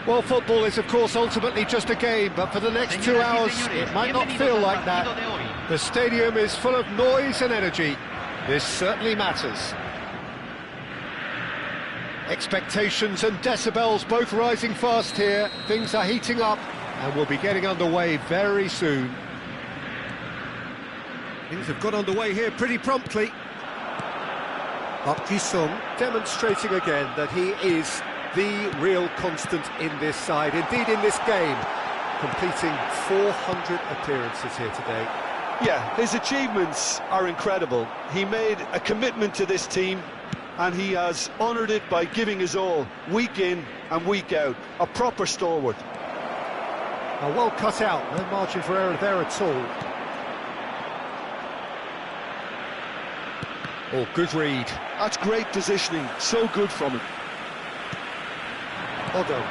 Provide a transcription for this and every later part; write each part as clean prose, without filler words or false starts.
Well, football is, of course, ultimately just a game, but for the next 2 hours, it might not feel like that. The stadium is full of noise and energy. This certainly matters. Expectations and decibels both rising fast here. Things are heating up, and we'll be getting underway very soon. Things have got underway here pretty promptly. Sung demonstrating again that he is the real constant in this side, indeed in this game, completing 400 appearances here today. Yeah, his achievements are incredible. He made a commitment to this team and he has honoured it by giving his all, week in and week out. A proper stalwart. Well cut out, no margin for error there at all. Oh, good read. That's great positioning, so good from him. Odo,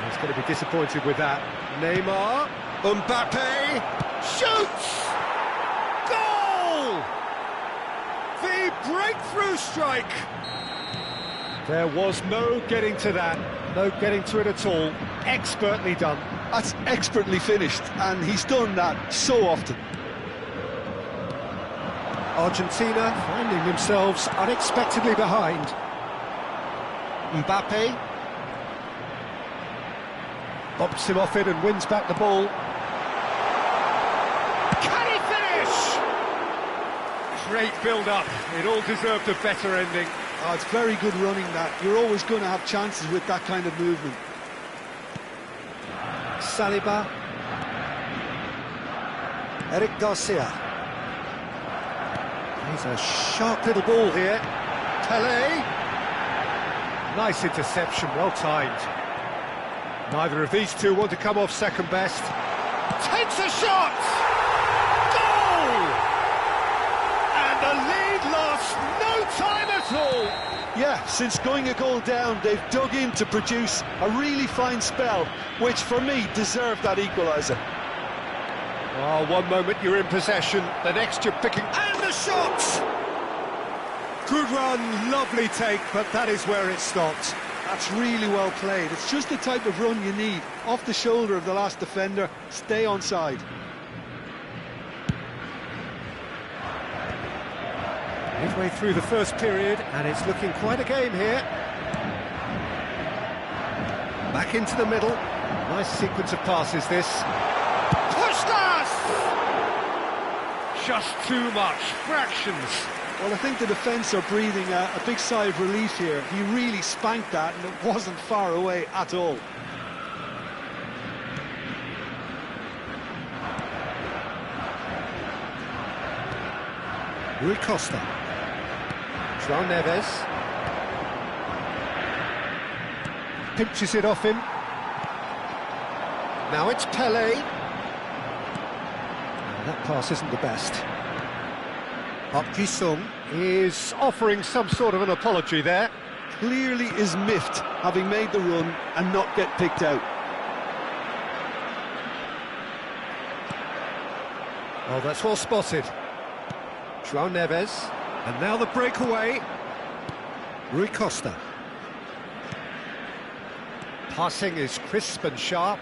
he's going to be disappointed with that. Neymar, Mbappe, shoots! Goal! The breakthrough strike! There was no getting to that, no getting to it at all. Expertly done. That's expertly finished, and he's done that so often. Argentina finding themselves unexpectedly behind. Mbappe bumps him off it and wins back the ball. Can he finish? Great build-up. It all deserved a better ending. Oh, it's very good running, that. You're always going to have chances with that kind of movement. Saliba. Eric Garcia. He's a sharp little ball here. Pelé. Nice interception, well timed. Neither of these two want to come off second best. Takes a shot! Goal! And the lead lost no time at all. Yeah, since going a goal down, they've dug in to produce a really fine spell, which for me deserved that equaliser. Oh, one moment you're in possession, the next you're picking... And the shot! Good run, lovely take, but that is where it stopped. That's really well played. It's just the type of run you need. Off the shoulder of the last defender, stay onside. Midway through the first period, and it's looking quite a game here. Back into the middle. Nice sequence of passes, this. Puskas! Just too much. Fractions. Well, I think the defence are breathing a big sigh of relief here. He really spanked that, and it wasn't far away at all. Rui Costa. João Neves. Pinches it off him. Now it's Pelé. That pass isn't the best. Sung is offering some sort of an apology there. Clearly is miffed, having made the run and not get picked out. Oh, that's well spotted. João Neves. And now the breakaway. Rui Costa. Passing is crisp and sharp.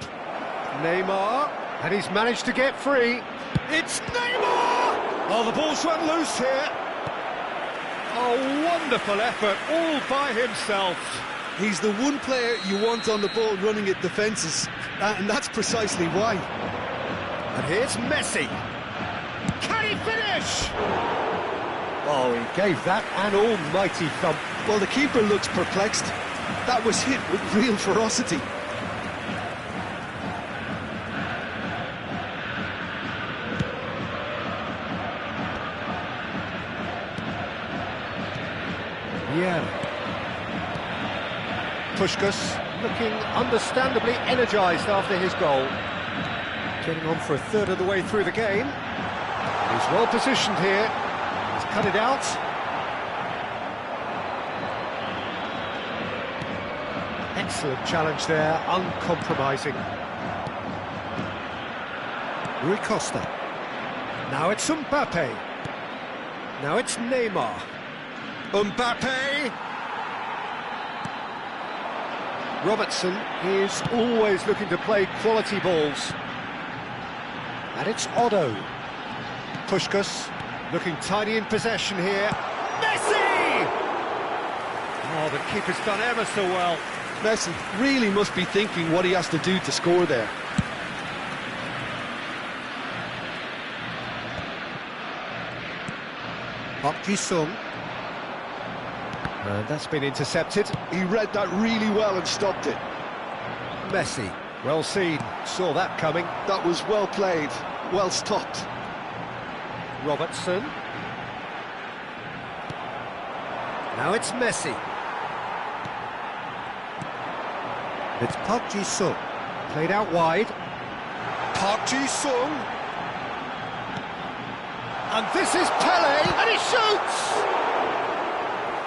Neymar. And he's managed to get free. It's Neymar! Oh, the ball's run loose here. Oh, wonderful effort, all by himself. He's the one player you want on the ball running at defences, and that's precisely why. And here's Messi. Can he finish? Oh, he gave that an almighty thump. Well, the keeper looks perplexed. That was hit with real ferocity. Yeah. Puskas looking understandably energised after his goal. Getting on for a third of the way through the game. He's well positioned here. He's cut it out. Excellent challenge there, uncompromising. Rui Costa. Now it's Mbappe. Now it's Neymar. Mbappe! Robertson is always looking to play quality balls. And it's Otto. Puskás looking tidy in possession here. Messi! Oh, the keeper's done ever so well. Messi really must be thinking what he has to do to score there. Park Ji-sung. And that's been intercepted. He read that really well and stopped it. Messi, well seen, saw that coming. That was well played, well stopped. Robertson. Now it's Messi. It's Park Ji-sung. Played out wide. Park Ji-sung. And this is Pele, and he shoots!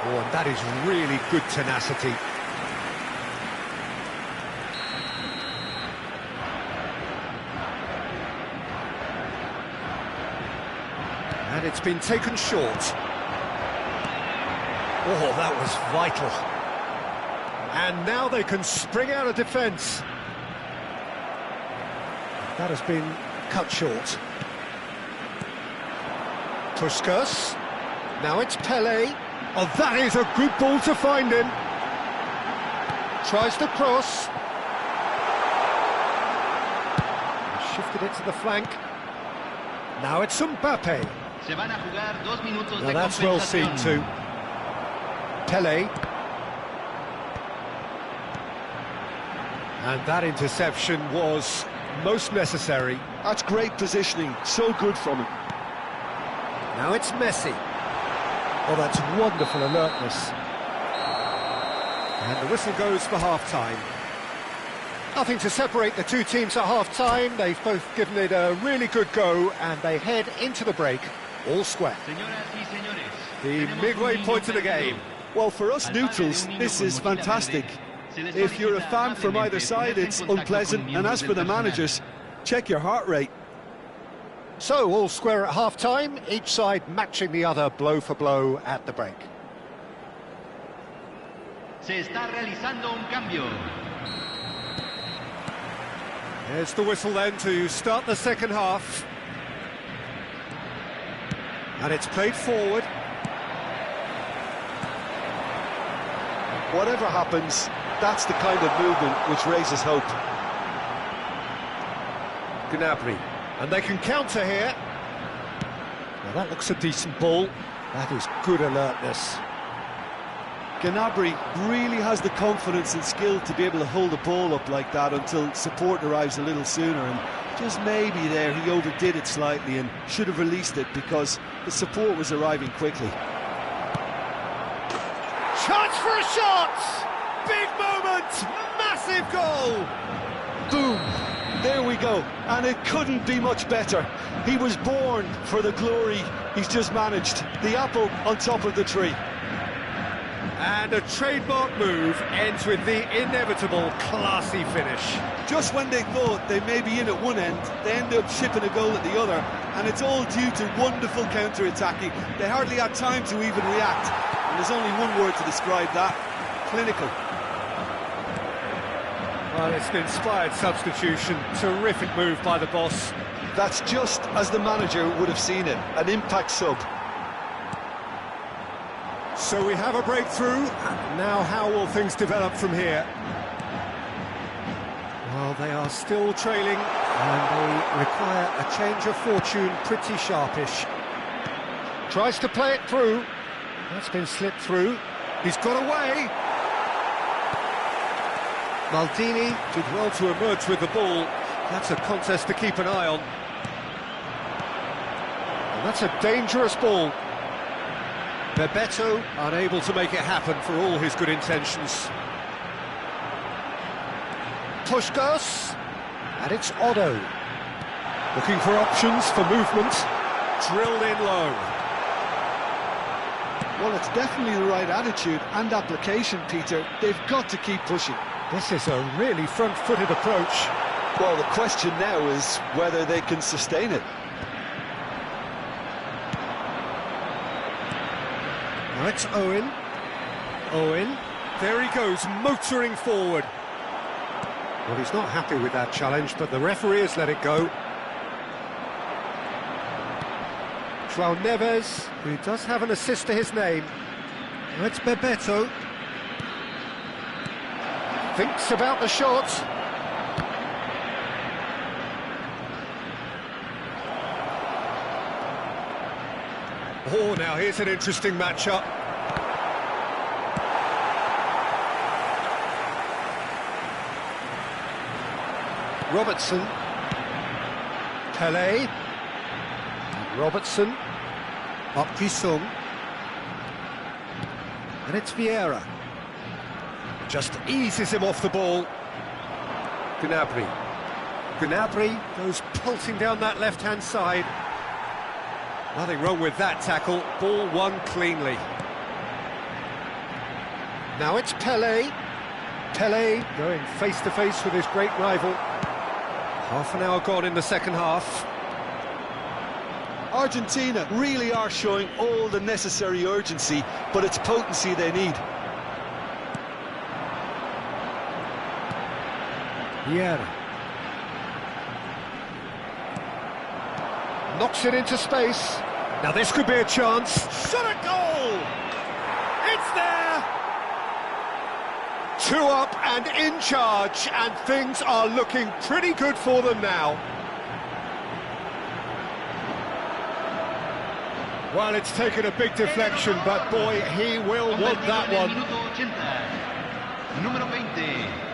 Oh, and that is really good tenacity. And it's been taken short. Oh, that was vital. And now they can spring out of defence. That has been cut short. Puskás. Now it's Pele. Oh, that is a good ball to find him. Tries to cross. Shifted it to the flank. Now it's Mbappe. Now that's well seen too. Pele. And that interception was most necessary. That's great positioning, so good from him. Now it's Messi. Oh, that's wonderful alertness. And the whistle goes for half-time. Nothing to separate the two teams at half-time. They've both given it a really good go, and they head into the break all square. The midway point of the game. Well, for us neutrals, this is fantastic. If you're a fan from either side, it's unpleasant. And as for the managers, check your heart rate. So, all square at half-time, each side matching the other blow for blow at the break. Se está realizando un cambio. There's the whistle then to start the second half. And it's played forward. Whatever happens, that's the kind of movement which raises hope. Gnabry. And they can counter here. Now that looks a decent ball. That is good alertness. Gnabry really has the confidence and skill to be able to hold the ball up like that until support arrives a little sooner, and just maybe there he overdid it slightly and should have released it because the support was arriving quickly. Chance for a shot! Big moment! Massive goal! Boom! There we go, and it couldn't be much better. He was born for the glory he's just managed. The apple on top of the tree. And a trademark move ends with the inevitable classy finish. Just when they thought they may be in at one end, they end up shipping a goal at the other, and it's all due to wonderful counter-attacking. They hardly had time to even react, and there's only one word to describe that: clinical. Well, it's an inspired substitution. Terrific move by the boss. That's just as the manager would have seen it, an impact sub. So we have a breakthrough. Now how will things develop from here? Well, they are still trailing, and they require a change of fortune pretty sharpish. Tries to play it through. That's been slipped through. He's got away. Maldini did well to emerge with the ball. That's a contest to keep an eye on. And that's a dangerous ball. Bebeto unable to make it happen for all his good intentions. Puskás, and it's Otto. Looking for options for movement. Drilled in low. Well, it's definitely the right attitude and application, Peter. They've got to keep pushing. This is a really front-footed approach. Well, the question now is whether they can sustain it. Now it's Owen. Owen, there he goes, motoring forward. Well, he's not happy with that challenge, but the referee has let it go. João Neves, who does have an assist to his name. Now it's Bebeto. Thinks about the shot. Oh, now here's an interesting matchup. Robertson. Pele. Robertson. Up Jisung. And it's Vieira. Just eases him off the ball. Gnabry. Gnabry goes pulsing down that left-hand side. Nothing wrong with that tackle. Ball won cleanly. Now it's Pele. Pele going face-to-face with his great rival. Half an hour gone in the second half. Argentina really are showing all the necessary urgency, but it's potency they need. Vieira. Knocks it into space. Now this could be a chance. Shot a goal! It's there! 2 up and in charge, and things are looking pretty good for them now. Well, it's taken a big deflection, but boy, he will want that one. Número 20.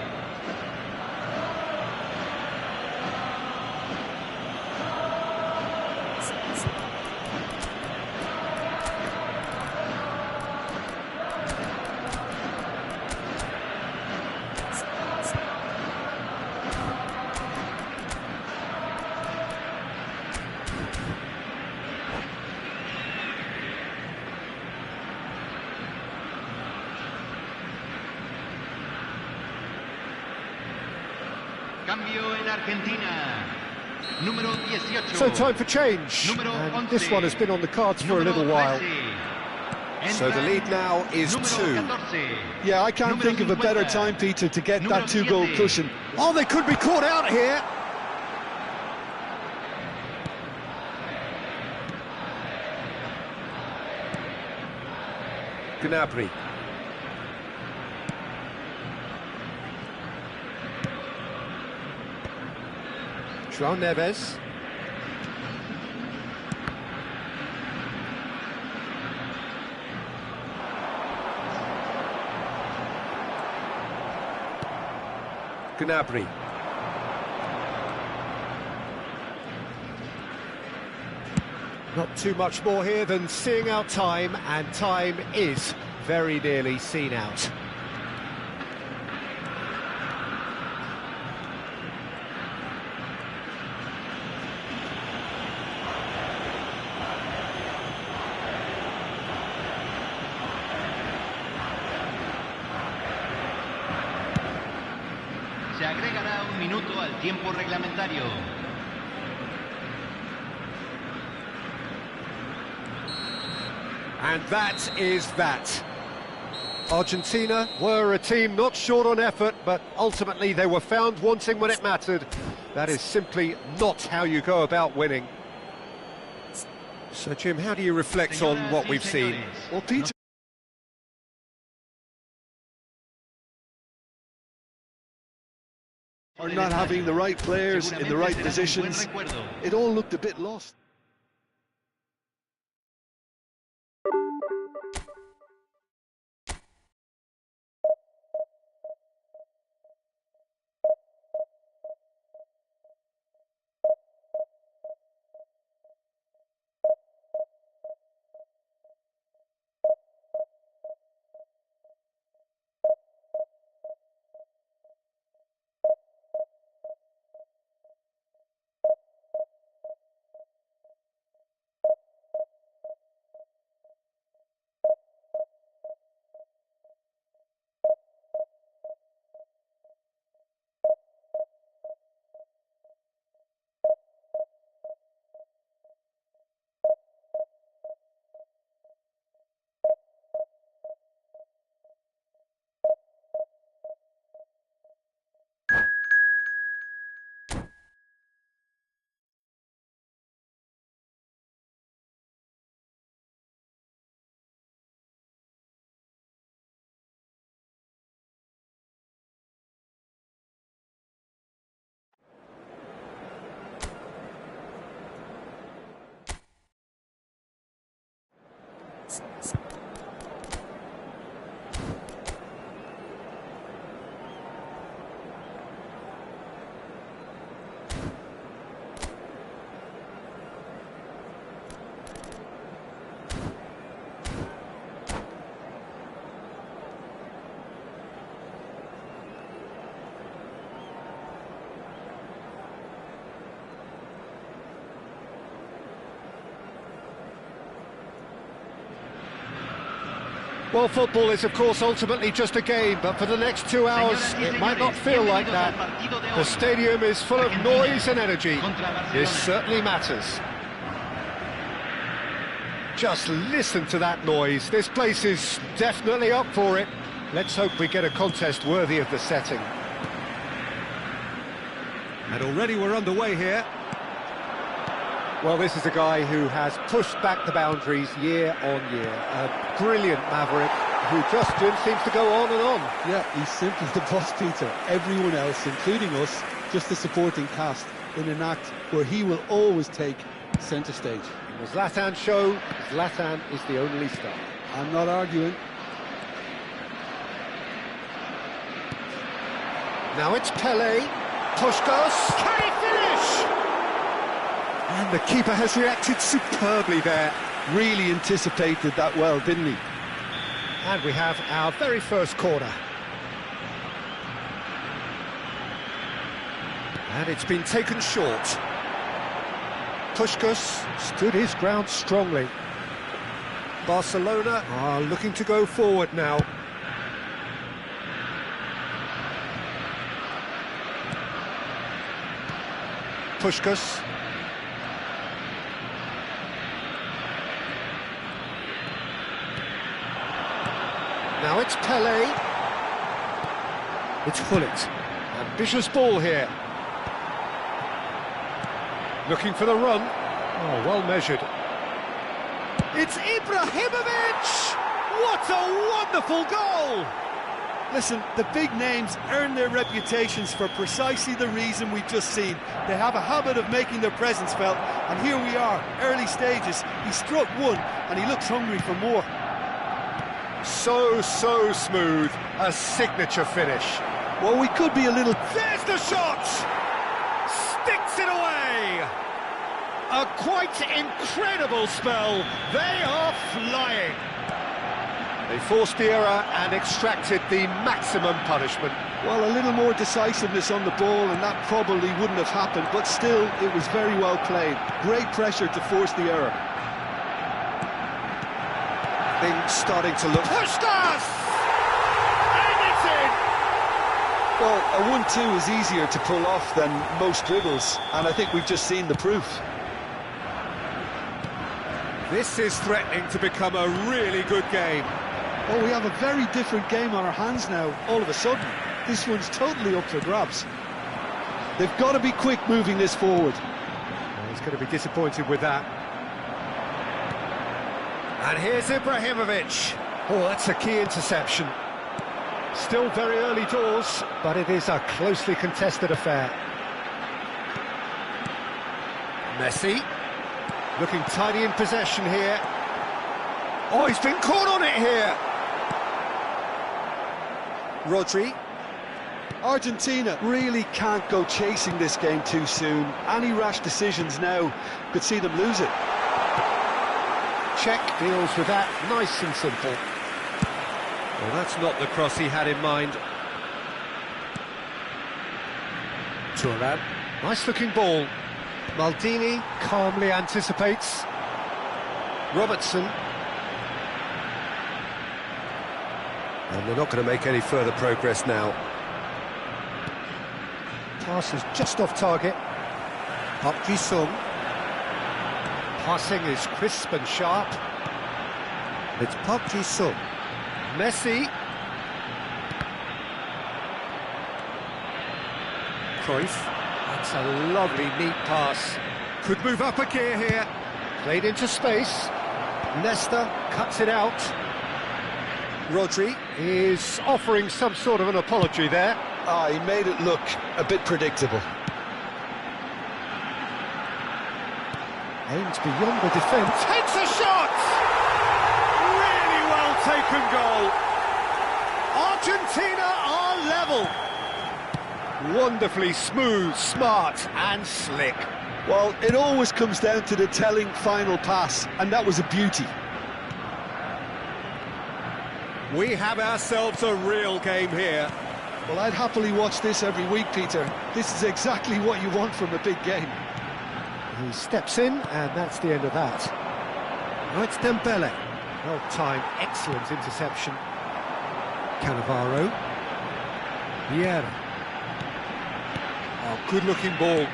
Cambio en Argentina. Número 18. So time for change. And this one has been on the cards for a little while. So the lead now is 2. Yeah, I can't think of a better time, Peter, to get that 2-goal cushion. Oh, they could be caught out here. Gnabry. João Neves. Gnabry. Not too much more here than seeing out time, and time is very nearly seen out. Se agregará un minuto al tiempo reglamentario. And that is that. Argentina were a team not short on effort, but ultimately they were found wanting when it mattered. That is simply not how you go about winning. So, Jim, how do you reflect on what we've seen? Well, Peter, are not having the right players in the right positions. It all looked a bit lost. Well, football is, of course, ultimately just a game, but for the next 2 hours, it might not feel like that. The stadium is full of noise and energy. This certainly matters. Just listen to that noise. This place is definitely up for it. Let's hope we get a contest worthy of the setting. And already we're underway here. Well, this is a guy who has pushed back the boundaries year on year. A brilliant maverick who just seems to go on and on. Yeah, he's simply the boss, Peter. Everyone else, including us, just a supporting cast in an act where he will always take centre stage. In the Zlatan show, Zlatan is the only star. I'm not arguing. Now it's Pele. Puskás. Can he finish? And the keeper has reacted superbly there. Really anticipated that well, didn't he? And we have our very first corner. And it's been taken short. Puskás stood his ground strongly. Barcelona are looking to go forward now. Puskás. Now it's Pele. It's Gullit. Ambitious ball here. Looking for the run. Oh, well measured. It's Ibrahimovic! What a wonderful goal! Listen, the big names earn their reputations for precisely the reason we've just seen. They have a habit of making their presence felt, and here we are, early stages. He struck one, and he looks hungry for more. So smooth. A signature finish. Well, we could be a little... There's the shot! Sticks it away! A quite incredible spell. They are flying. They forced the error and extracted the maximum punishment. Well, a little more decisiveness on the ball and that probably wouldn't have happened, but still, it was very well played. Great pressure to force the error. Things starting to look... Puskás! And it's in! Well, a 1-2 is easier to pull off than most dribbles, and I think we've just seen the proof. This is threatening to become a really good game. Oh, we have a very different game on our hands now, all of a sudden. This one's totally up for grabs. They've got to be quick moving this forward. Well, he's going to be disappointed with that. And here's Ibrahimovic. Oh, that's a key interception. Still very early doors, but it is a closely contested affair. Messi. Looking tidy in possession here. Oh, he's been caught on it here. Rodri. Argentina really can't go chasing this game too soon. Any rash decisions now could see them lose it. Czech deals with that, nice and simple. Well, that's not the cross he had in mind. Thuram. Nice looking ball. Maldini calmly anticipates. Robertson. And they're not going to make any further progress now. Pass is just off target. Park Ji-sung. Passing is crisp and sharp. It's Park Ji-sung. Messi. Cruyff. That's a lovely, neat pass. Could move up a gear here. Played into space. Nesta cuts it out. Rodri is offering some sort of an apology there. Ah, he made it look a bit predictable. Aims beyond the defence. Takes a shot! Really well taken goal. Argentina are level. Wonderfully smooth, smart and slick. Well, it always comes down to the telling final pass, and that was a beauty. We have ourselves a real game here. Well, I'd happily watch this every week, Peter. This is exactly what you want from a big game. He steps in, and that's the end of that. Now it's Dembele. Well-timed, excellent interception. Cannavaro. Vieira. Oh, good-looking ball.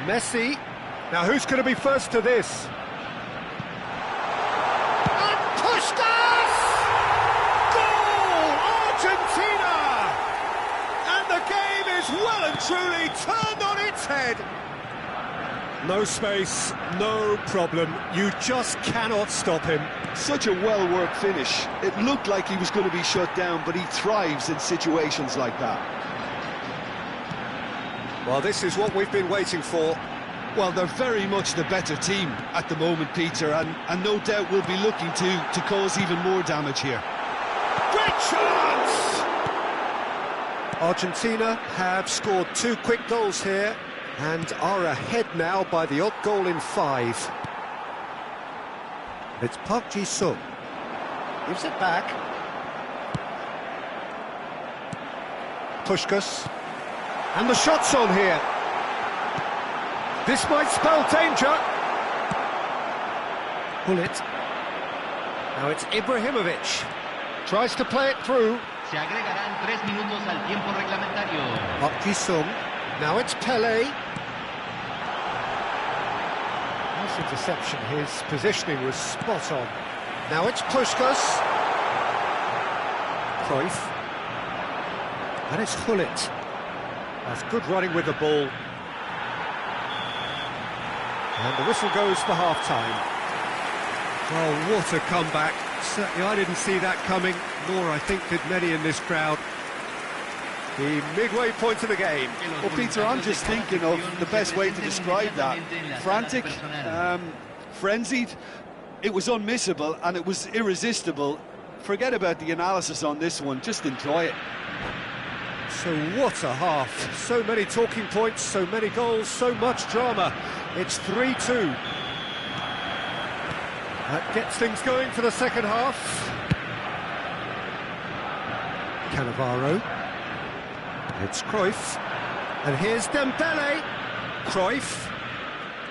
Messi. Now, who's going to be first to this? And Puskas! Goal! Argentina! And the game is well and truly turned on its head. No space, no problem. You just cannot stop him. Such a well-worked finish. It looked like he was going to be shut down, but he thrives in situations like that. Well, this is what we've been waiting for. Well, they're very much the better team at the moment, Peter, and no doubt will be looking to cause even more damage here. Great chance! Argentina have scored 2 quick goals here and are ahead now by the odd goal in 5. It's Park Ji-sung. Gives it back. Puskas. And the shot's on here. This might spell danger. Bullet. Now it's Ibrahimovic. Tries to play it through. Se agregarán 3 minutos al tiempo reglamentario. Park Ji-sung. Now it's Pele. Nice interception. His positioning was spot on. Now it's Puskas. Cruyff. And it's Hullet. That's good running with the ball. And the whistle goes for half-time. Oh, what a comeback. Certainly I didn't see that coming, nor I think did many in this crowd. The midway point of the game. Well, Peter, I'm just thinking of the best way to describe that. Frantic, frenzied. It was unmissable and it was irresistible. Forget about the analysis on this one, just enjoy it. So what a half. So many talking points, so many goals, so much drama. It's 3-2. That gets things going for the second half. Cannavaro. It's Cruyff. And here's Dembele. Cruyff.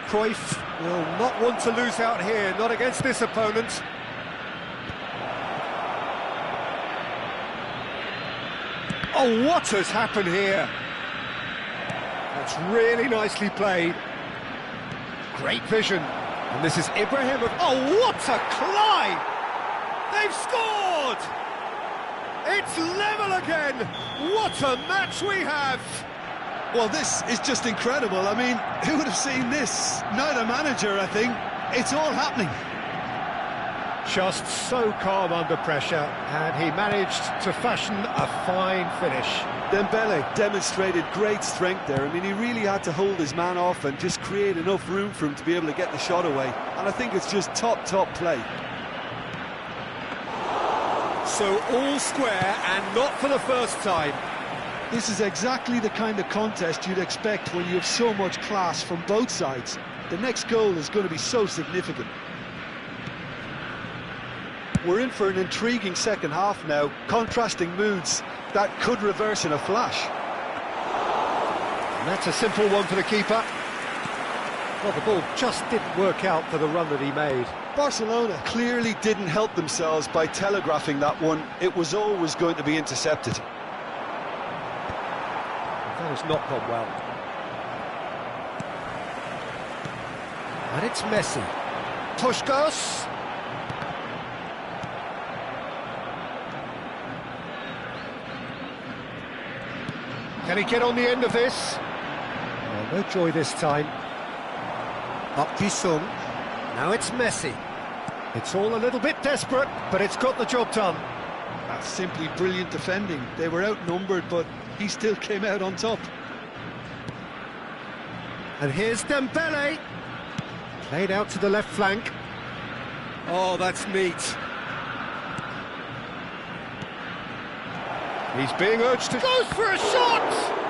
Cruyff will not want to lose out here, not against this opponent. Oh, what has happened here? That's really nicely played. Great vision. And this is Ibrahimovic. Oh, what a climb! They've scored! It's level again! What a match we have! Well, this is just incredible. I mean, who would have seen this? Neither manager, I think. It's all happening. Just so calm under pressure, and he managed to fashion a fine finish. Dembele demonstrated great strength there. I mean, he really had to hold his man off and just create enough room for him to be able to get the shot away. And I think it's just top play. So all square, and not for the first time. This is exactly the kind of contest you'd expect when you have so much class from both sides. The next goal is going to be so significant. We're in for an intriguing second half now, contrasting moods that could reverse in a flash. And that's a simple one for the keeper. Well, the ball just didn't work out for the run that he made. Barcelona clearly didn't help themselves by telegraphing that one. It was always going to be intercepted. That has not gone well. And it's Messi. Puskas. Can he get on the end of this? Oh, no joy this time. Park Ji-sung. Now it's Messi. It's all a little bit desperate, but it's got the job done. That's simply brilliant defending. They were outnumbered, but he still came out on top. And here's Dembele. Played out to the left flank. Oh, that's neat. He's being urged to... Goes for a shot!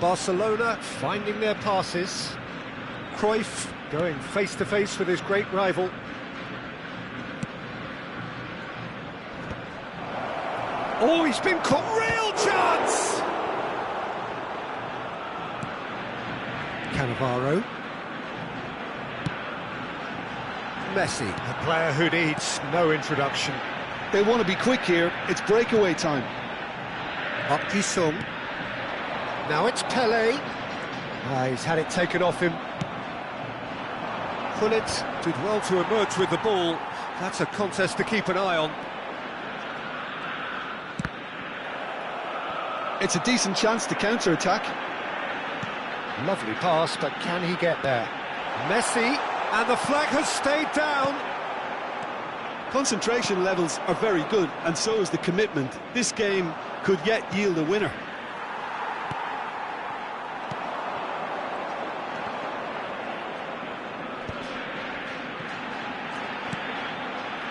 Barcelona finding their passes. Cruyff going face-to-face with his great rival. Oh, he's been caught. Real chance! Cannavaro. Messi, a player who needs no introduction. They want to be quick here. It's breakaway time. Up Sung. Now it's Pele. He's had it taken off him. Gullit did well to emerge with the ball. That's a contest to keep an eye on. It's a decent chance to counter-attack. Lovely pass, but can he get there? Messi, and the flag has stayed down. Concentration levels are very good, and so is the commitment. This game could yet yield a winner.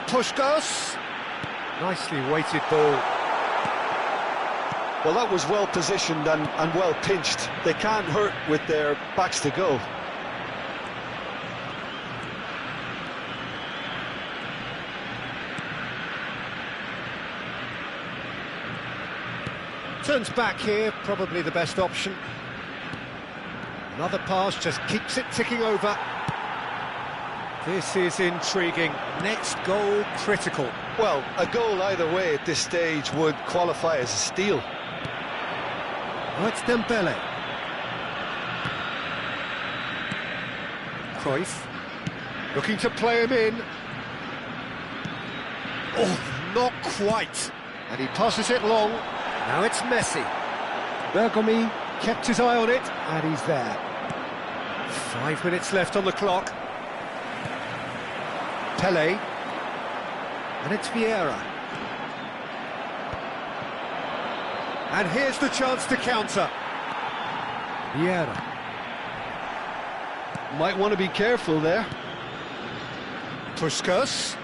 Puskas. Nicely weighted ball. Well, that was well positioned and well pinched. They can't hurt with their backs to goal. Turns back here, probably the best option. Another pass just keeps it ticking over. This is intriguing. Next goal critical. Well, a goal either way at this stage would qualify as a steal. Oh, it's Dembele. Cruyff. Looking to play him in. Oh, not quite. And he passes it long. Now it's Messi. Bergomi kept his eye on it, and he's there. 5 minutes left on the clock. Pele. And it's Vieira. And here's the chance to counter. Vieira. Might want to be careful there. Puskas.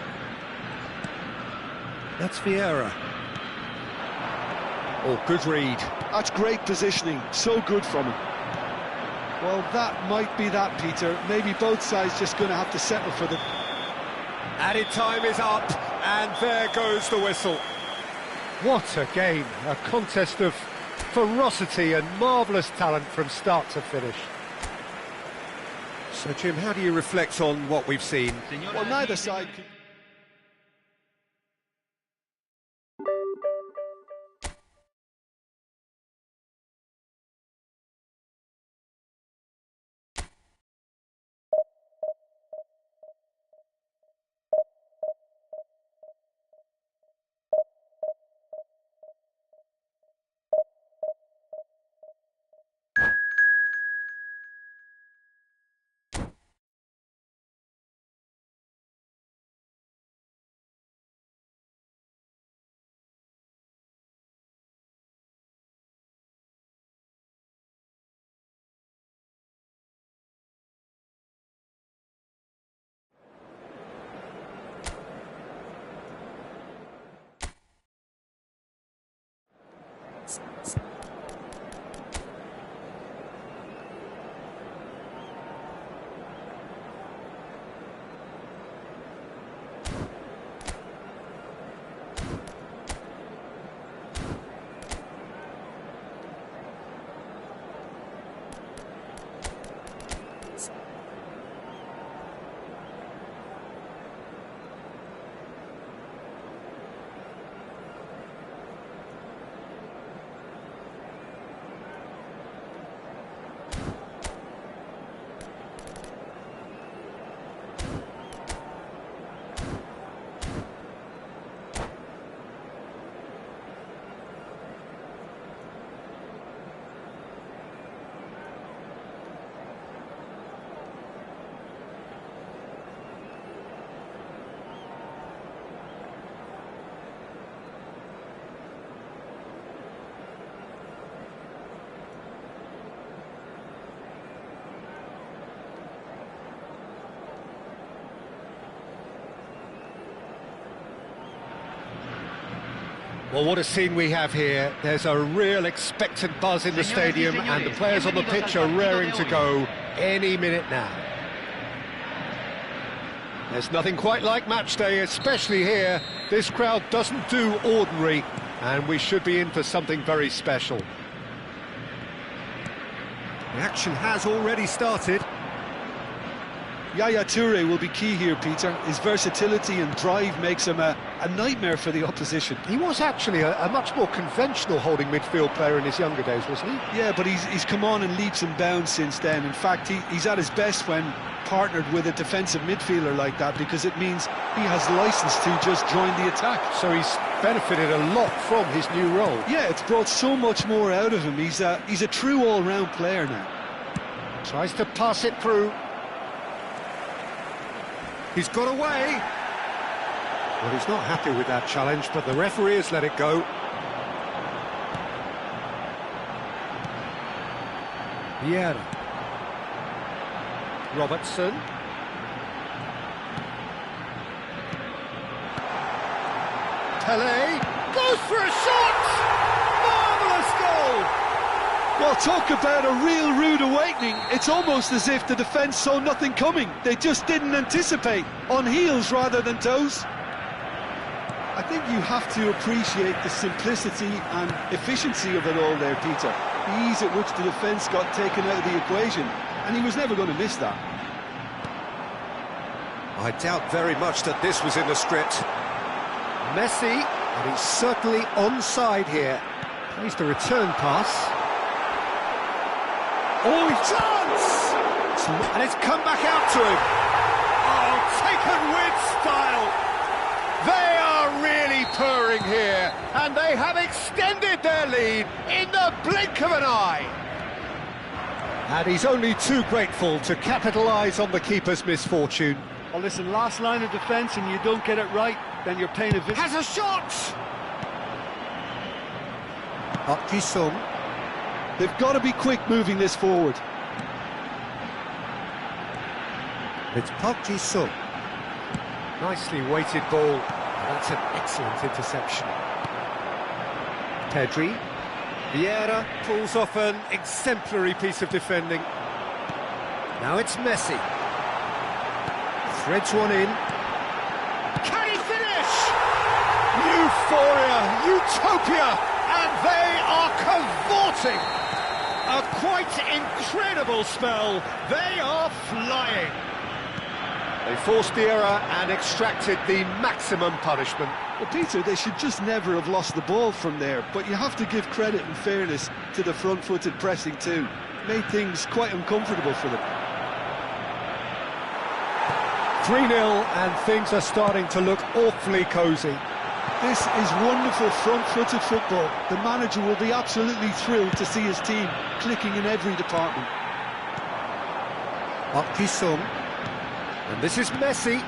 That's Vieira. Oh, good read. That's great positioning, so good from him. Well, that might be that, Peter. Maybe both sides just going to have to settle for the... Added time is up, and there goes the whistle. What a game, a contest of ferocity and marvellous talent from start to finish. So, Jim, how do you reflect on what we've seen? Well, neither side... Well, what a scene we have here. There's a real expectant buzz in the stadium, and the players on the pitch are raring to go any minute now. There's nothing quite like match day, especially here. This crowd doesn't do ordinary. And we should be in for something very special. The action has already started. Yaya Toure will be key here, Peter. His versatility and drive makes him a nightmare for the opposition. He was actually a much more conventional holding midfield player in his younger days, wasn't he? Yeah, but he's come on in leaps and bounds since then. In fact, he's at his best when partnered with a defensive midfielder like that, because it means he has license to just join the attack. So he's benefited a lot from his new role. Yeah, it's brought so much more out of him. He's a true all-round player now. Tries to pass it through. He's got away. Well, he's not happy with that challenge, but the referee has let it go. Vieira. Robertson. Pele goes for a shot! Marvellous goal! Well, talk about a real rude awakening. It's almost as if the defence saw nothing coming. They just didn't anticipate, on heels rather than toes. I think you have to appreciate the simplicity and efficiency of it all there, Peter. The ease at which the defence got taken out of the equation, and he was never going to miss that. I doubt very much that this was in the script. Messi, and he's certainly onside here. Plays the return pass. Oh, chance! And it's come back out to him. Oh, taken with style. They are really purring here, and they have extended their lead in the blink of an eye. And he's only too grateful to capitalise on the keeper's misfortune. Well, listen, last line of defence and you don't get it right, then you're paying a visit. Has a shot! Sung. They've got to be quick moving this forward. It's Sung. Nicely weighted ball. That's an excellent interception. Pedri. Vieira pulls off an exemplary piece of defending. Now it's Messi. Threads one in. Can he finish? Euphoria, utopia, and they are cavorting. A quite incredible spell. They are flying. They forced the error and extracted the maximum punishment. Well, Peter, they should just never have lost the ball from there, but you have to give credit and fairness to the front-footed pressing too. Made things quite uncomfortable for them. 3-0, and things are starting to look awfully cosy. This is wonderful front-footed football. The manager will be absolutely thrilled to see his team clicking in every department. Sung. And this is Messi.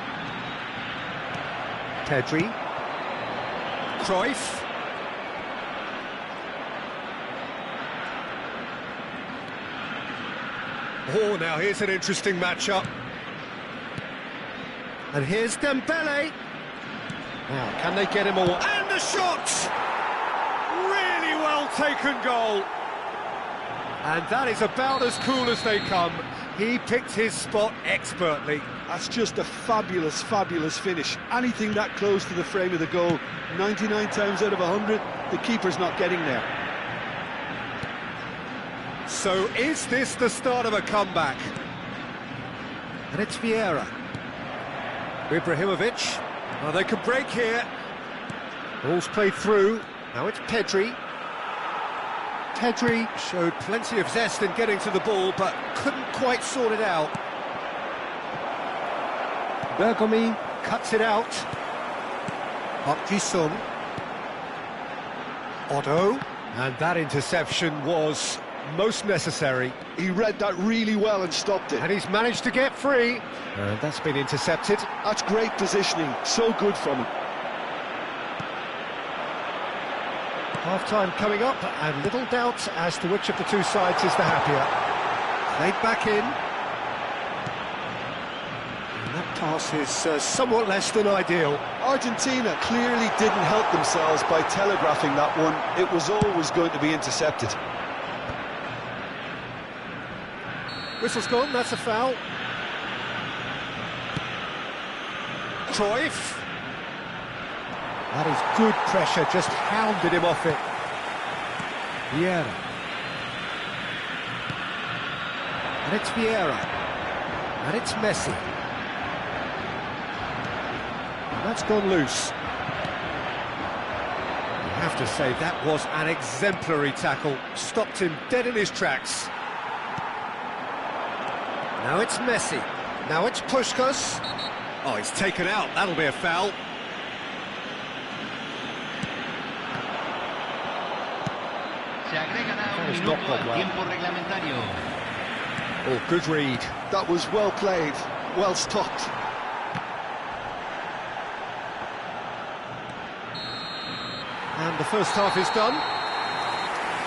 Pedri. Cruyff. Oh, now here's an interesting matchup. And here's Dembele. Now, can they get him all? And the shot! Really well taken goal. And that is about as cool as they come. He picked his spot expertly. That's just a fabulous, fabulous finish. Anything that close to the frame of the goal, 99 times out of 100, the keeper's not getting there. So is this the start of a comeback? And it's Vieira. Ibrahimovic. Well, they can break here. Ball's played through. Now it's Pedri. Pedri showed plenty of zest in getting to the ball, but couldn't quite sort it out. Bergomi cuts it out. Sung. Otto. And that interception was most necessary. He read that really well and stopped it. And he's managed to get free. And that's been intercepted. That's great positioning. So good from him. Half-time coming up, and little doubt as to which of the two sides is the happier. Played back in. And that pass is somewhat less than ideal. Argentina clearly didn't help themselves by telegraphing that one. It was always going to be intercepted. Whistle's gone, that's a foul. Cruyff. That is good pressure, just hounded him off it. Vieira. And it's Vieira. And it's Messi. And that's gone loose. You have to say that was an exemplary tackle. Stopped him dead in his tracks. Now it's Messi. Now it's Puskas. Oh, he's taken out. That'll be a foul. Se agregará un minuto al tiempo reglamentario. Oh, good read. That was well played, well stopped. And the first half is done.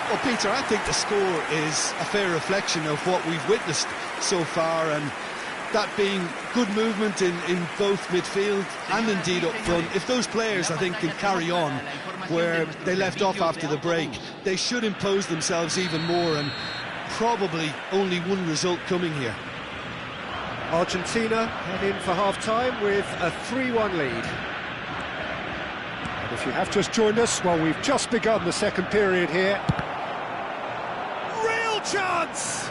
Well, Peter, I think the score is a fair reflection of what we've witnessed so far, and that being good movement in both midfield and indeed up front. If those players, I think, can carry on where they left off after the break, they should impose themselves even more, and probably only one result coming here. Argentina head in for half-time with a 3-1 lead. And if you have just joined us, well, we've just begun the second period here. Real chance!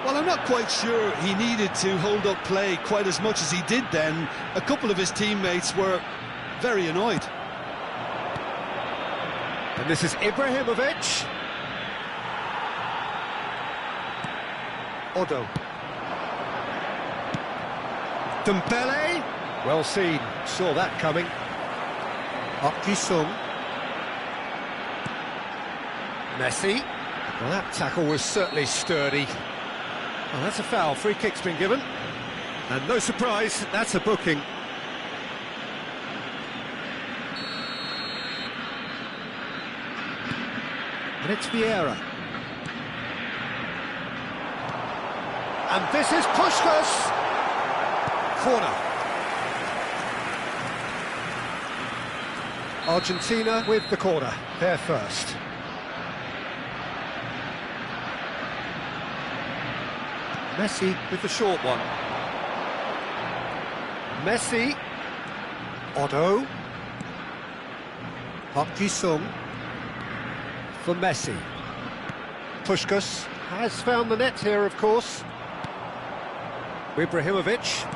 Well, I'm not quite sure he needed to hold up play quite as much as he did then. A couple of his teammates were very annoyed. And this is Ibrahimovic. Odo. Dembele. Well seen, saw that coming. Sung. Messi. Well, that tackle was certainly sturdy. Well, that's a foul. Free kick's been given. And no surprise, that's a booking. And it's Vieira. And this is Puskas. Corner. Argentina with the corner. They're first. Messi with the short one. Messi. Odo. Sung. For Messi. Puskas has found the net here, of course. Ibrahimovic.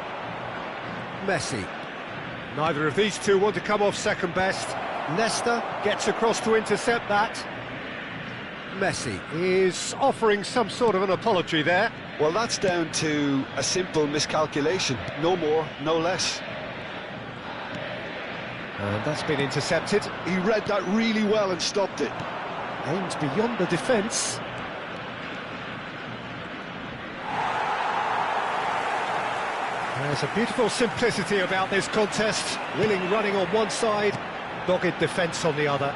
Messi. Neither of these two want to come off second best. Nesta gets across to intercept that. Messi is offering some sort of an apology there. Well, that's down to a simple miscalculation. No more, no less. And that's been intercepted. He read that really well and stopped it. Aims beyond the defence. There's a beautiful simplicity about this contest. Willing running on one side, dogged defence on the other.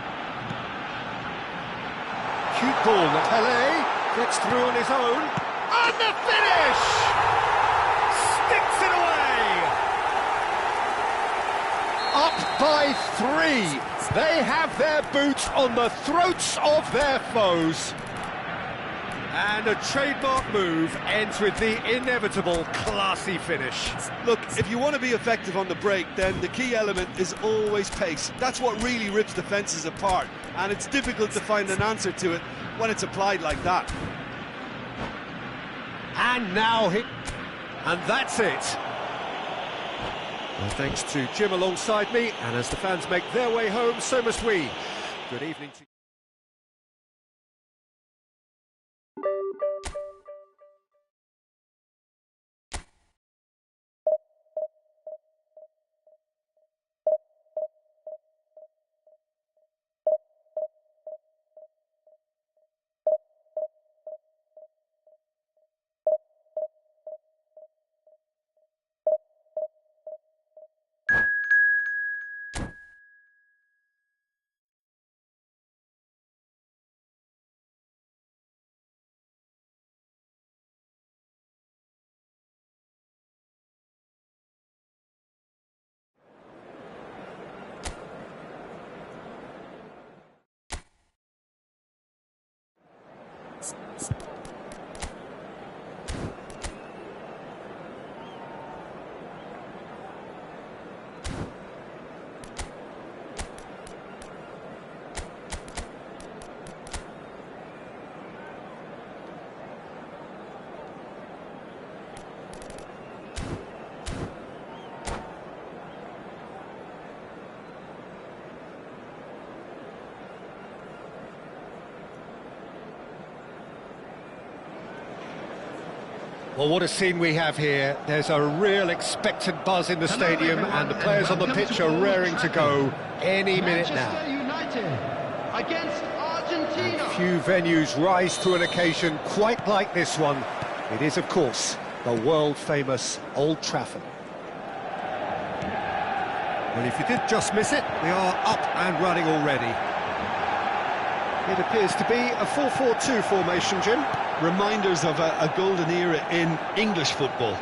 Cute ball, Pele gets through on his own. And the finish! Sticks it away! Up by 3. They have their boots on the throats of their foes. And a trademark move ends with the inevitable classy finish. Look, if you want to be effective on the break, then the key element is always pace. That's what really rips defences apart, and it's difficult to find an answer to it when it's applied like that. And now and that's it. Well, thanks to Jim alongside me, and as the fans make their way home, so must we. Good evening to you. Well, what a scene we have here. There's a real expectant buzz in the stadium, and the players on the pitch are raring to go any minute now. Against Argentina. Few venues rise to an occasion quite like this one. It is, of course, the world-famous Old Trafford. Well, if you did just miss it, we are up and running already. It appears to be a 4-4-2 formation, Jim. Reminders of a golden era in English football,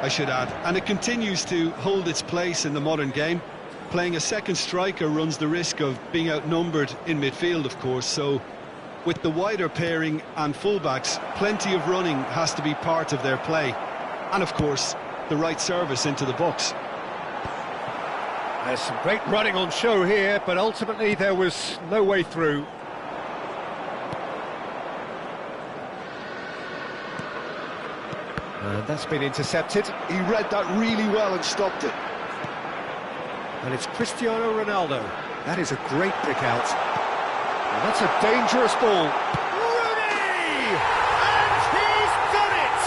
I should add. And it continues to hold its place in the modern game. Playing a second striker runs the risk of being outnumbered in midfield, of course, so with the wider pairing and fullbacks, plenty of running has to be part of their play. And, of course, the right service into the box. There's some great running on show here, but ultimately there was no way through. And that's been intercepted. He read that really well and stopped it. And it's Cristiano Ronaldo. That is a great pick out. And that's a dangerous ball. Rooney! And he's done it!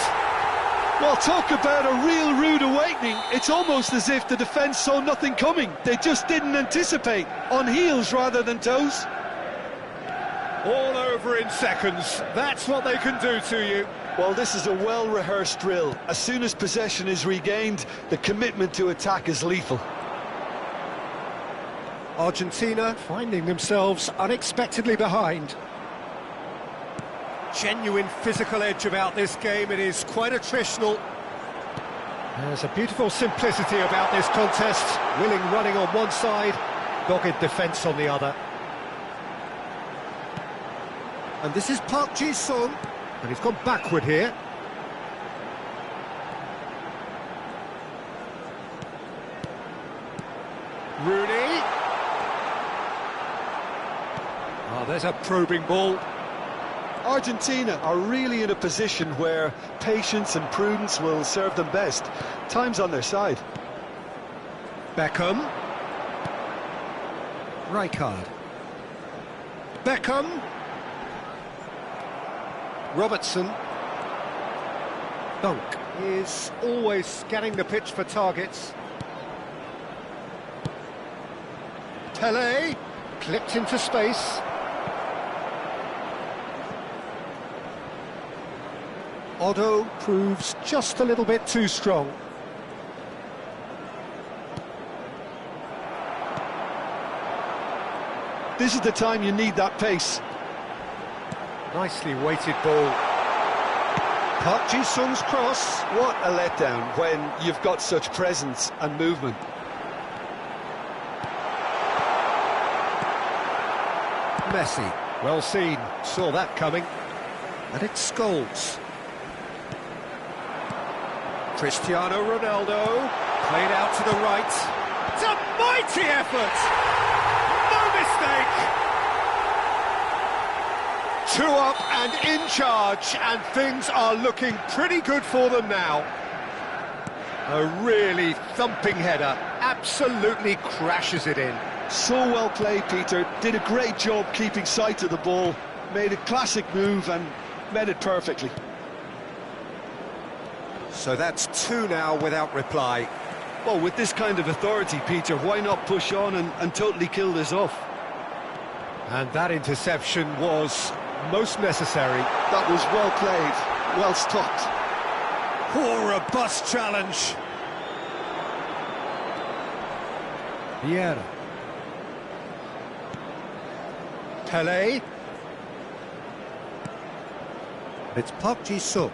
Well, talk about a real rude awakening. It's almost as if the defence saw nothing coming. They just didn't anticipate. On heels rather than toes. All over in seconds. That's what they can do to you. Well, this is a well-rehearsed drill. As soon as possession is regained, the commitment to attack is lethal. Argentina finding themselves unexpectedly behind. Genuine physical edge about this game. It is quite attritional. There's a beautiful simplicity about this contest. Willing running on one side, dogged defence on the other. And this is Park Ji-sung. And he's gone backward here. Rooney. Oh, there's a probing ball. Argentina are really in a position where patience and prudence will serve them best. Time's on their side. Beckham. Rijkaard. Beckham. Robertson. Dunk is always scanning the pitch for targets. Pele clipped into space. Otto proves just a little bit too strong. This is the time you need that pace. Nicely weighted ball. Park Ji-sung's cross. What a letdown when you've got such presence and movement. Messi, well seen, saw that coming. And it's Scholes. Cristiano Ronaldo, played out to the right. It's a mighty effort! No mistake! 2 up and in charge, and things are looking pretty good for them now. A really thumping header, absolutely crashes it in. So well played, Peter. Did a great job keeping sight of the ball. Made a classic move and met it perfectly. So that's 2 now without reply. Well, with this kind of authority, Peter, why not push on and totally kill this off? And that interception was most necessary. That was well played, well stopped. Poor robust challenge. Vieira. Pele. It's Park Ji-sung.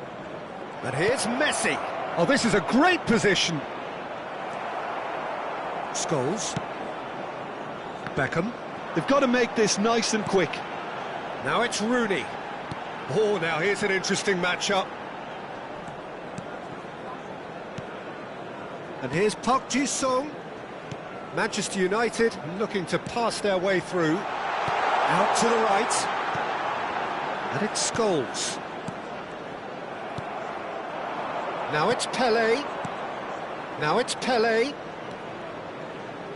And here's Messi. Oh, this is a great position. Scholes. Beckham. They've got to make this nice and quick. Now it's Rooney. Oh, now here's an interesting matchup. And here's Park Ji-sung. Manchester United looking to pass their way through. Out to the right. And it's Scholes. Now it's Pele. Now it's Pele.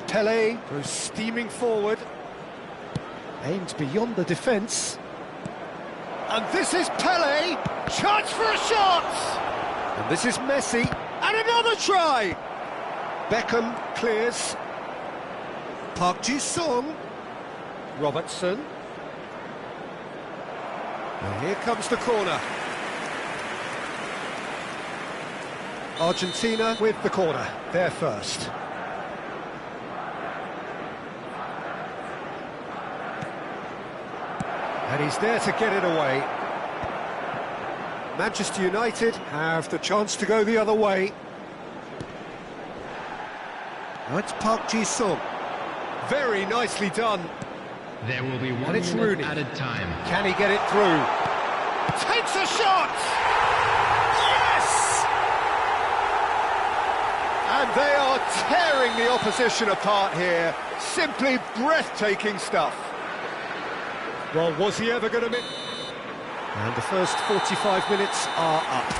Pele goes steaming forward. Aims beyond the defence. And this is Pele. Chance for a shot! And this is Messi, and another try! Beckham clears. Park Ji-sung. Robertson. And here comes the corner. Argentina with the corner, they're first. And he's there to get it away. Manchester United have the chance to go the other way. Now it's Park Ji-sung. Very nicely done. There will be 1 And it's minute Rooney. added time. Can he get it through? Takes a shot! Yes! And they are tearing the opposition apart here. Simply breathtaking stuff. Well, was he ever going to miss? And the first 45 minutes are up.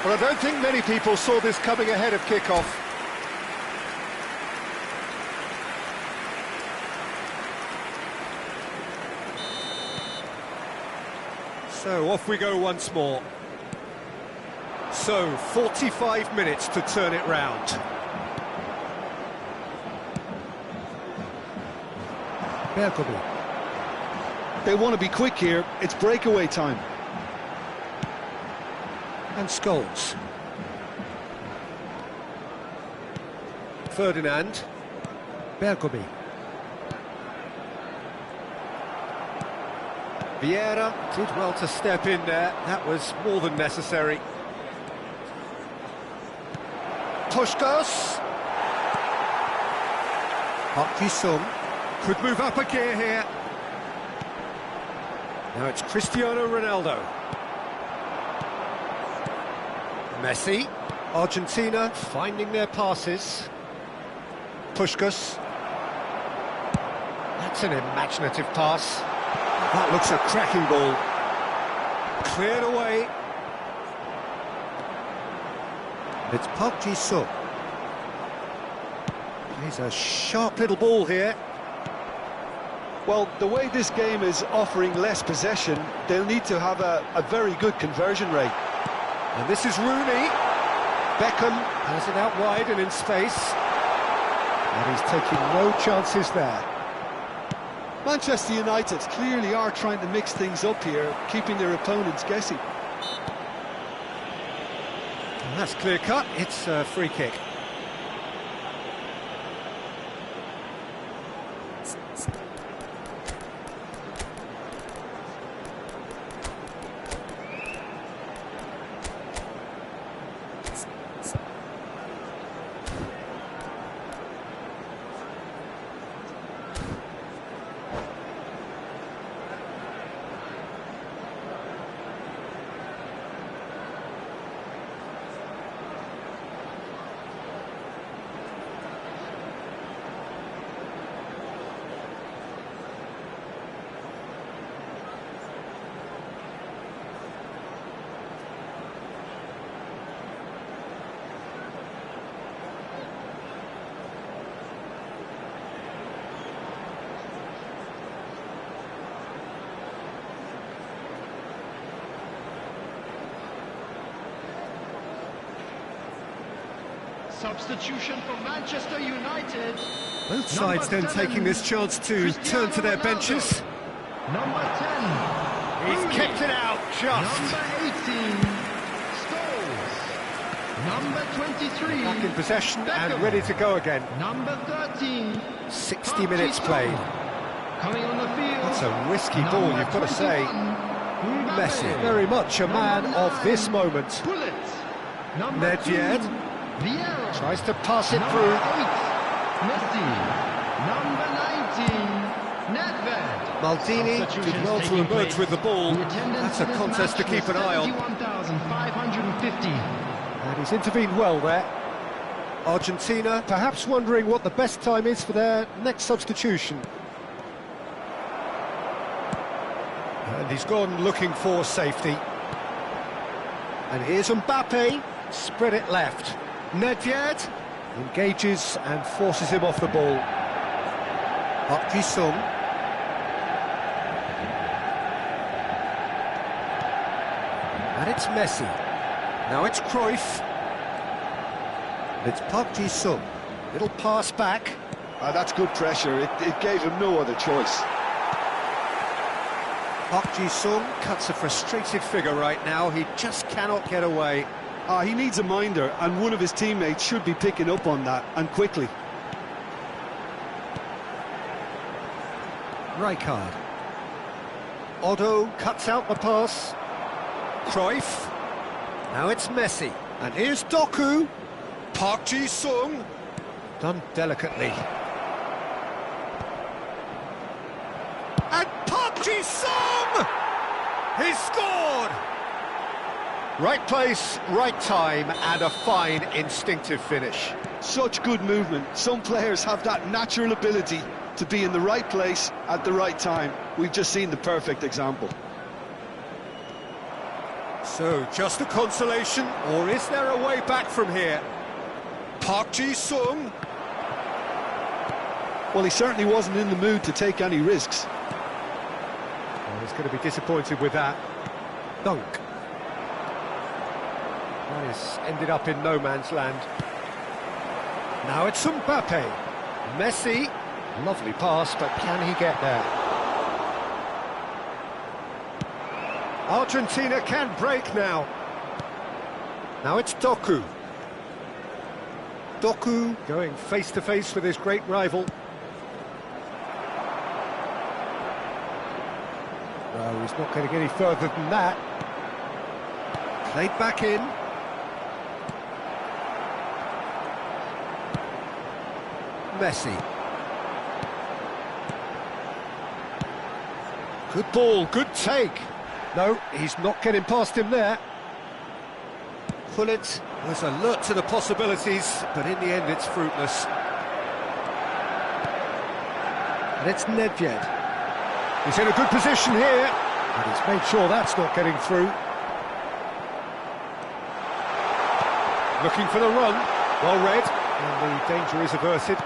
Well, I don't think many people saw this coming ahead of kick-off. So off we go once more. So 45 minutes to turn it round. Bergkamp. They want to be quick here. It's breakaway time. And Scholes. Ferdinand. Bergkamp. Vieira did well to step in there. That was more than necessary. Puskás. Park Ji-sung could move up a gear here. Now it's Cristiano Ronaldo. Messi. Argentina finding their passes. Puskás. That's an imaginative pass. That looks a cracking ball. Cleared away. It's Park Ji-sung. He's a sharp little ball here. Well, the way this game is offering less possession, they'll need to have a very good conversion rate. And this is Rooney. Beckham has it out wide and in space. And he's taking no chances there. Manchester United clearly are trying to mix things up here, keeping their opponents guessing. And that's clear cut. It's a free kick. Substitution for Manchester United. Both sides then taking this chance to turn to their benches. Number 10. He's kicked it out just. Number 18. Scholes. Number 23. Back in possession Beckham. and ready to go again. Number 13. 60 minutes played. Coming on the field. That's a risky ball, you've got to say. 21. Messi, very much a man of this moment. Bullet. Number Nedved 2. Vieira. tries to pass it Number through. 8. Messi. Number 19. Nedved. Maldini did well to emerge with the ball. The attendance That's a in this contest to match keep was an eye on. 71,550. And he's intervened well there. Argentina perhaps wondering what the best time is for their next substitution. And he's gone looking for safety. And here's Mbappe, spread it left. Nedved engages and forces him off the ball. Park Ji-sung. And it's Messi. Now it's Cruyff. It's Park Ji-sung. Little pass back. That's good pressure. It gave him no other choice. Park Ji-sung cuts a frustrated figure right now. He just cannot get away. He needs a minder, and one of his teammates should be picking up on that, and quickly. Rijkaard. Otto cuts out the pass. Cruyff. Now it's Messi. And here's Doku. Park Ji-sung. Done delicately. And Park Ji-sung! He's scored! Right place, right time, and a fine instinctive finish. Such good movement. Some players have that natural ability to be in the right place at the right time. We've just seen the perfect example. So, just a consolation, or is there a way back from here? Park Ji-sung. Well, he certainly wasn't in the mood to take any risks. Well, he's going to be disappointed with that. Dunk. That has ended up in no man's land. Now it's Mbappe. Messi. Lovely pass, but can he get there? Argentina can break now. Now it's Doku. Doku going face-to-face with his great rival. No, he's not going to get any further than that. Played back in. Messi. Good ball, good take. No, he's not getting past him there. Gullit was alert to the possibilities, but in the end it's fruitless. And it's Nedved. He's in a good position here, but he's made sure that's not getting through. Looking for the run, well read, and the danger is averted.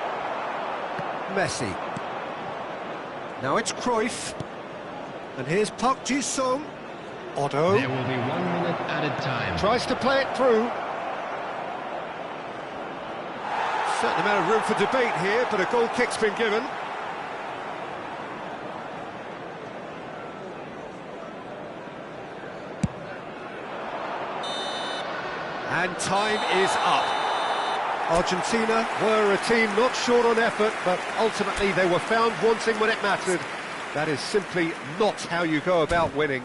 Messi. Now it's Cruyff. And here's Park Ji-sung. Otto. There will be 1 minute added time. Tries to play it through. Certain amount of room for debate here, but a goal kick's been given. And time is up. Argentina were a team not short on effort, but ultimately they were found wanting when it mattered. That is simply not how you go about winning.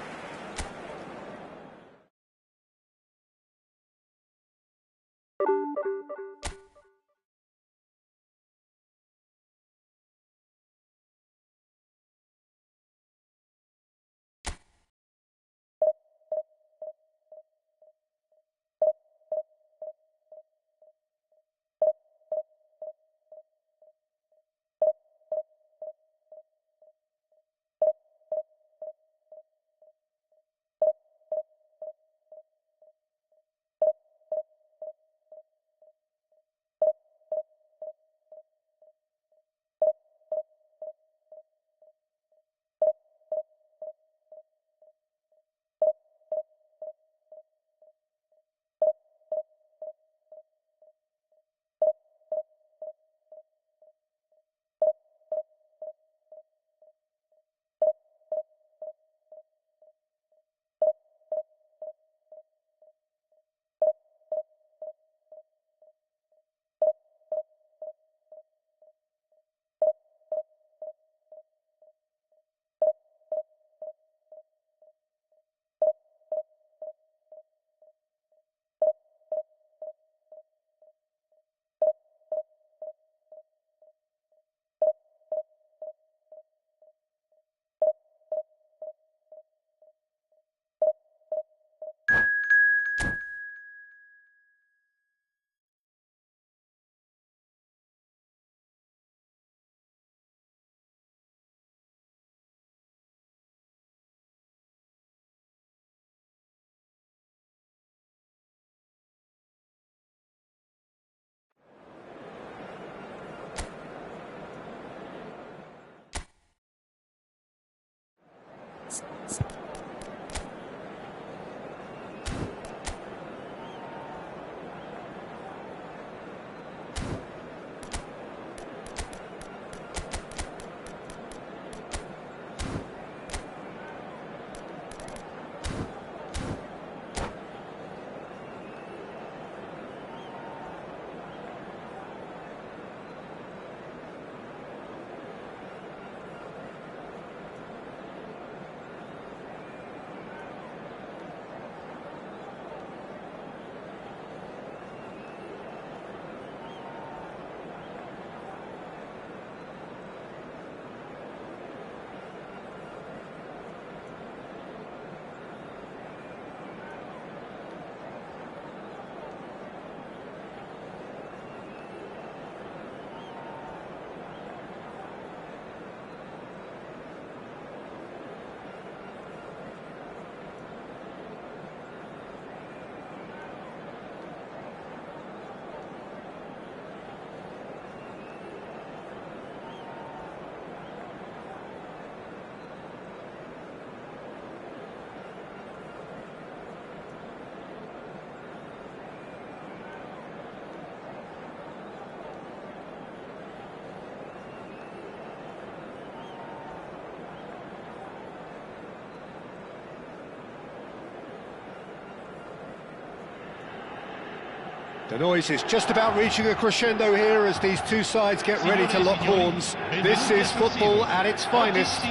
The noise is just about reaching a crescendo here as these two sides get ready to lock horns. This is football at its finest. The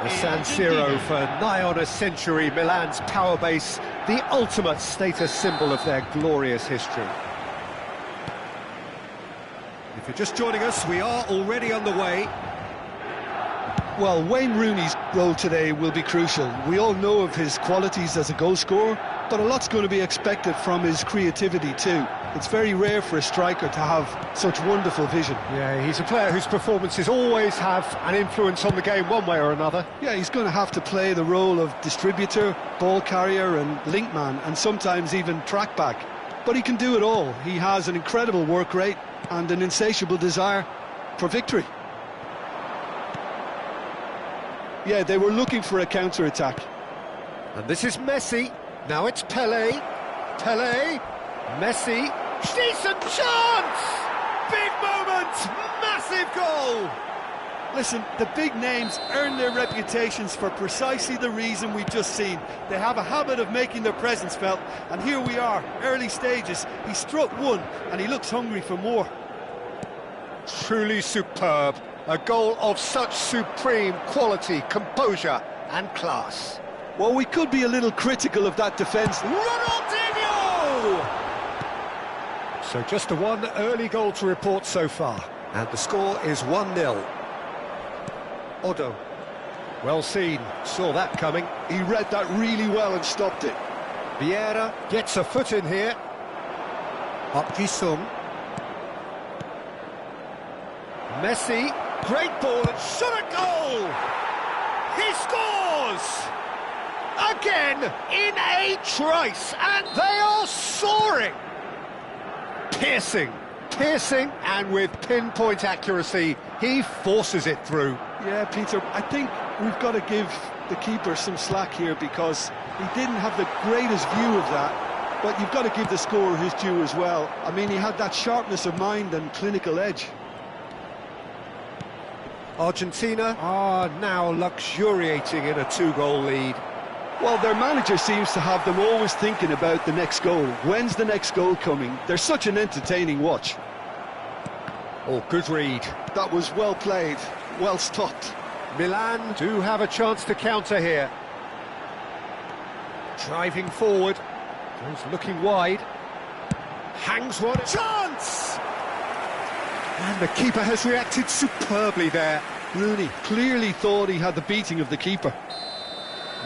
San Siro for nigh on a century, Milan's power base, the ultimate status symbol of their glorious history. If you're just joining us, we are already underway. Well, Wayne Rooney's role today will be crucial. We all know of his qualities as a goal scorer, but a lot's going to be expected from his creativity too. It's very rare for a striker to have such wonderful vision. Yeah, he's a player whose performances always have an influence on the game one way or another. Yeah, he's going to have to play the role of distributor, ball carrier and link man, and sometimes even track back. But he can do it all. He has an incredible work rate and an insatiable desire for victory. Yeah, they were looking for a counter-attack. And this is Messi. Now it's Pelé. Pelé. Messi. Decent chance! Big moment! Massive goal! Listen, the big names earn their reputations for precisely the reason we've just seen. They have a habit of making their presence felt, and here we are, early stages. He struck one, and he looks hungry for more. Truly superb. A goal of such supreme quality, composure and class. Well, we could be a little critical of that defence. Ronaldinho! So just the one early goal to report so far. And the score is 1-0. Odo. Well seen. Saw that coming. He read that really well and stopped it. Vieira gets a foot in here. Park Ji-sung. Messi. Great ball and shot a goal! He scores! Again, in a trice, and they are soaring! Piercing, and with pinpoint accuracy, he forces it through. Yeah, Peter, I think we've got to give the keeper some slack here because he didn't have the greatest view of that, but you've got to give the scorer his due as well. I mean, he had that sharpness of mind and clinical edge. Argentina are now luxuriating in a two-goal lead. Well, their manager seems to have them always thinking about the next goal. When's the next goal coming? They're such an entertaining watch. Oh, good read. That was well played, well stopped. Milan do have a chance to counter here. Driving forward, goes looking wide. Hangs one. Chance! And the keeper has reacted superbly there. Rooney clearly thought he had the beating of the keeper.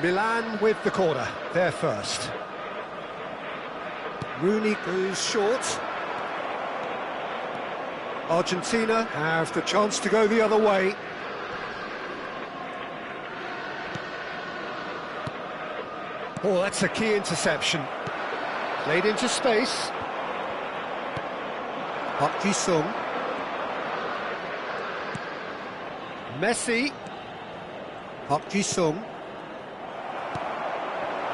Milan with the corner, they're first. Rooney goes short. Argentina have the chance to go the other way. Oh, that's a key interception. Played into space. Park Ji-sung. Messi. Park Ji-sung.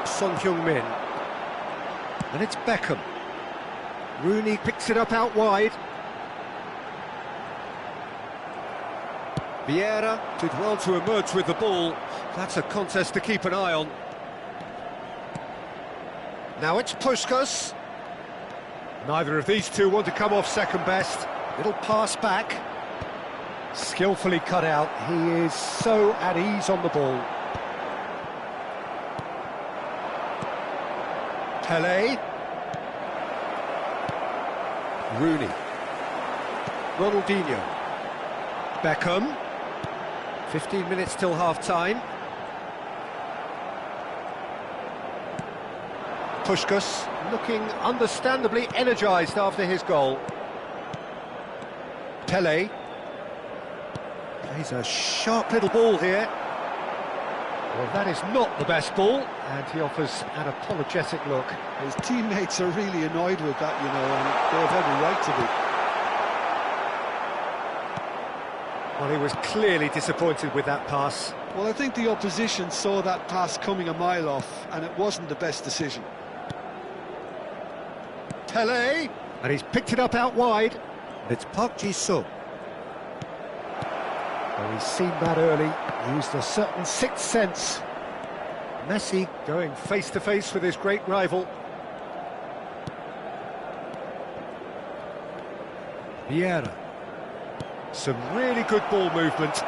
Son Heung-min. And it's Beckham. Rooney picks it up out wide. Vieira did well to emerge with the ball. That's a contest to keep an eye on. Now it's Puskas. Neither of these two want to come off second best. Little pass back. Skillfully cut out. He is so at ease on the ball. Pelé. Rooney. Ronaldinho. Beckham. 15 minutes till half-time. Puskas looking understandably energised after his goal. Pelé. Plays a sharp little ball here. Well, that is not the best ball, and he offers an apologetic look. His teammates are really annoyed with that, you know, and they have every right to be. Well, he was clearly disappointed with that pass. Well, I think the opposition saw that pass coming a mile off, and it wasn't the best decision. Pelé, and he's picked it up out wide. It's Park Ji-sung. Well, he's seen that early, used a certain sixth sense. Messi going face-to-face with his great rival. Vieira. Some really good ball movement.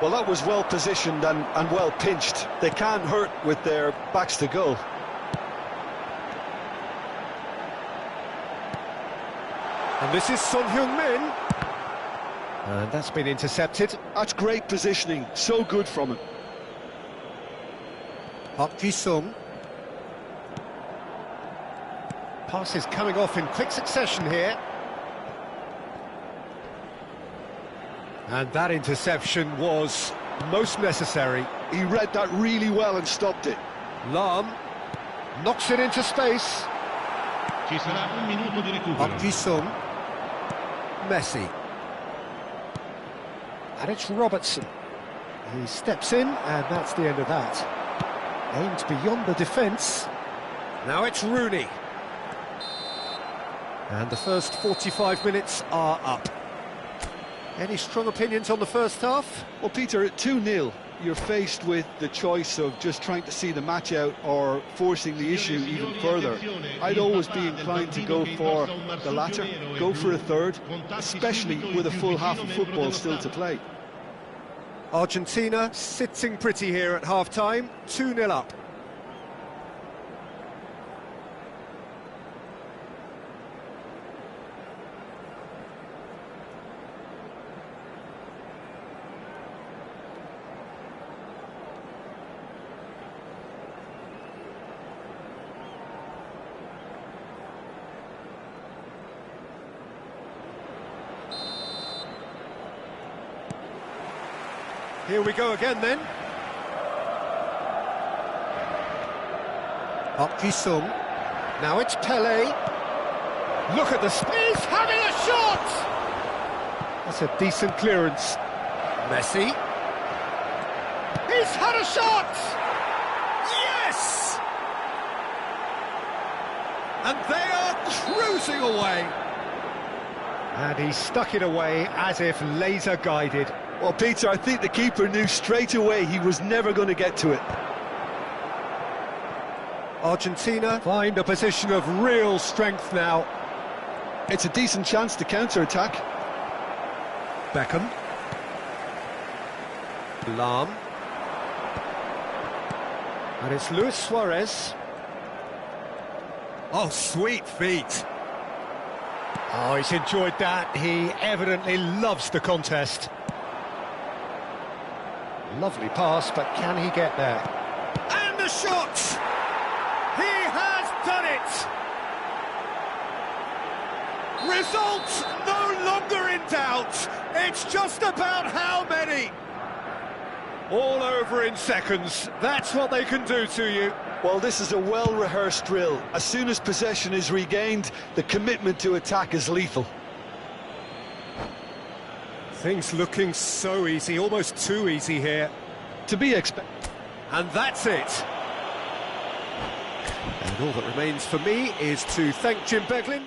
Well, that was well positioned and well pinched. They can't hurt with their backs to goal. And this is Son Heung-min. And that's been intercepted. That's great positioning, so good from him. Park Ji-sung. Passes coming off in quick succession here. And that interception was most necessary. He read that really well and stopped it. Lam knocks it into space. Ci sarà un minuto di recupero. Park Ji-sung. Messi. And it's Robertson. He steps in, and that's the end of that. Aimed beyond the defence. Now it's Rooney. And the first 45 minutes are up. Any strong opinions on the first half? Well, Peter, at 2-0, you're faced with the choice of just trying to see the match out or forcing the issue even further. I'd always be inclined to go for the latter, go for a third, especially with a full half of football still to play. Argentina sitting pretty here at half-time, 2-0 up. Here we go again then. Park Ji-sung. Now it's Pele. Look at the speed, he's having a shot! That's a decent clearance. Messi. He's had a shot! Yes! And they are cruising away. And he stuck it away as if laser guided. Well, Peter, I think the keeper knew straight away he was never going to get to it. Argentina find a position of real strength now. It's a decent chance to counter-attack. Beckham. Lam. And it's Luis Suarez. Oh, sweet feet. Oh, he's enjoyed that. He evidently loves the contest. Lovely pass, but can he get there? And the shot! He has done it! Result no longer in doubt. It's just about how many. All over in seconds. That's what they can do to you. Well, this is a well-rehearsed drill. As soon as possession is regained, the commitment to attack is lethal. Things looking so easy, almost too easy here. To be expected. And that's it. And all that remains for me is to thank Jim Beglin.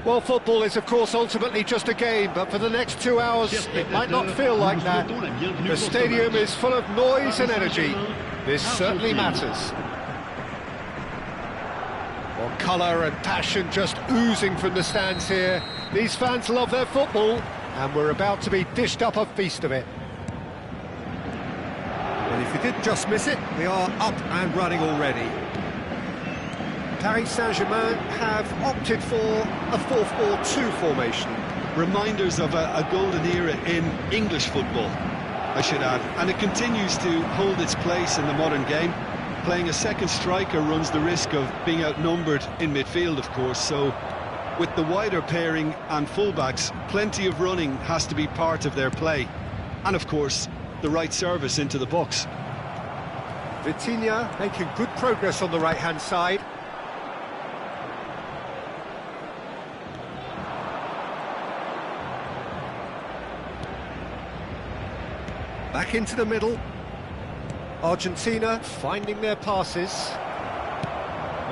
Well, football is, of course, ultimately just a game, but for the next 2 hours, it might not feel like that. The stadium is full of noise and energy. This certainly matters. Well, colour and passion just oozing from the stands here. These fans love their football, and we're about to be dished up a feast of it. And if you did just miss it, we are up and running already. Paris Saint-Germain have opted for a 4-4-2 formation. Reminders of a golden era in English football, I should add. And it continues to hold its place in the modern game. Playing a second striker runs the risk of being outnumbered in midfield, of course, so with the wider pairing and fullbacks, plenty of running has to be part of their play. And of course, the right service into the box. Vitinha making good progress on the right-hand side. Back into the middle. Argentina finding their passes.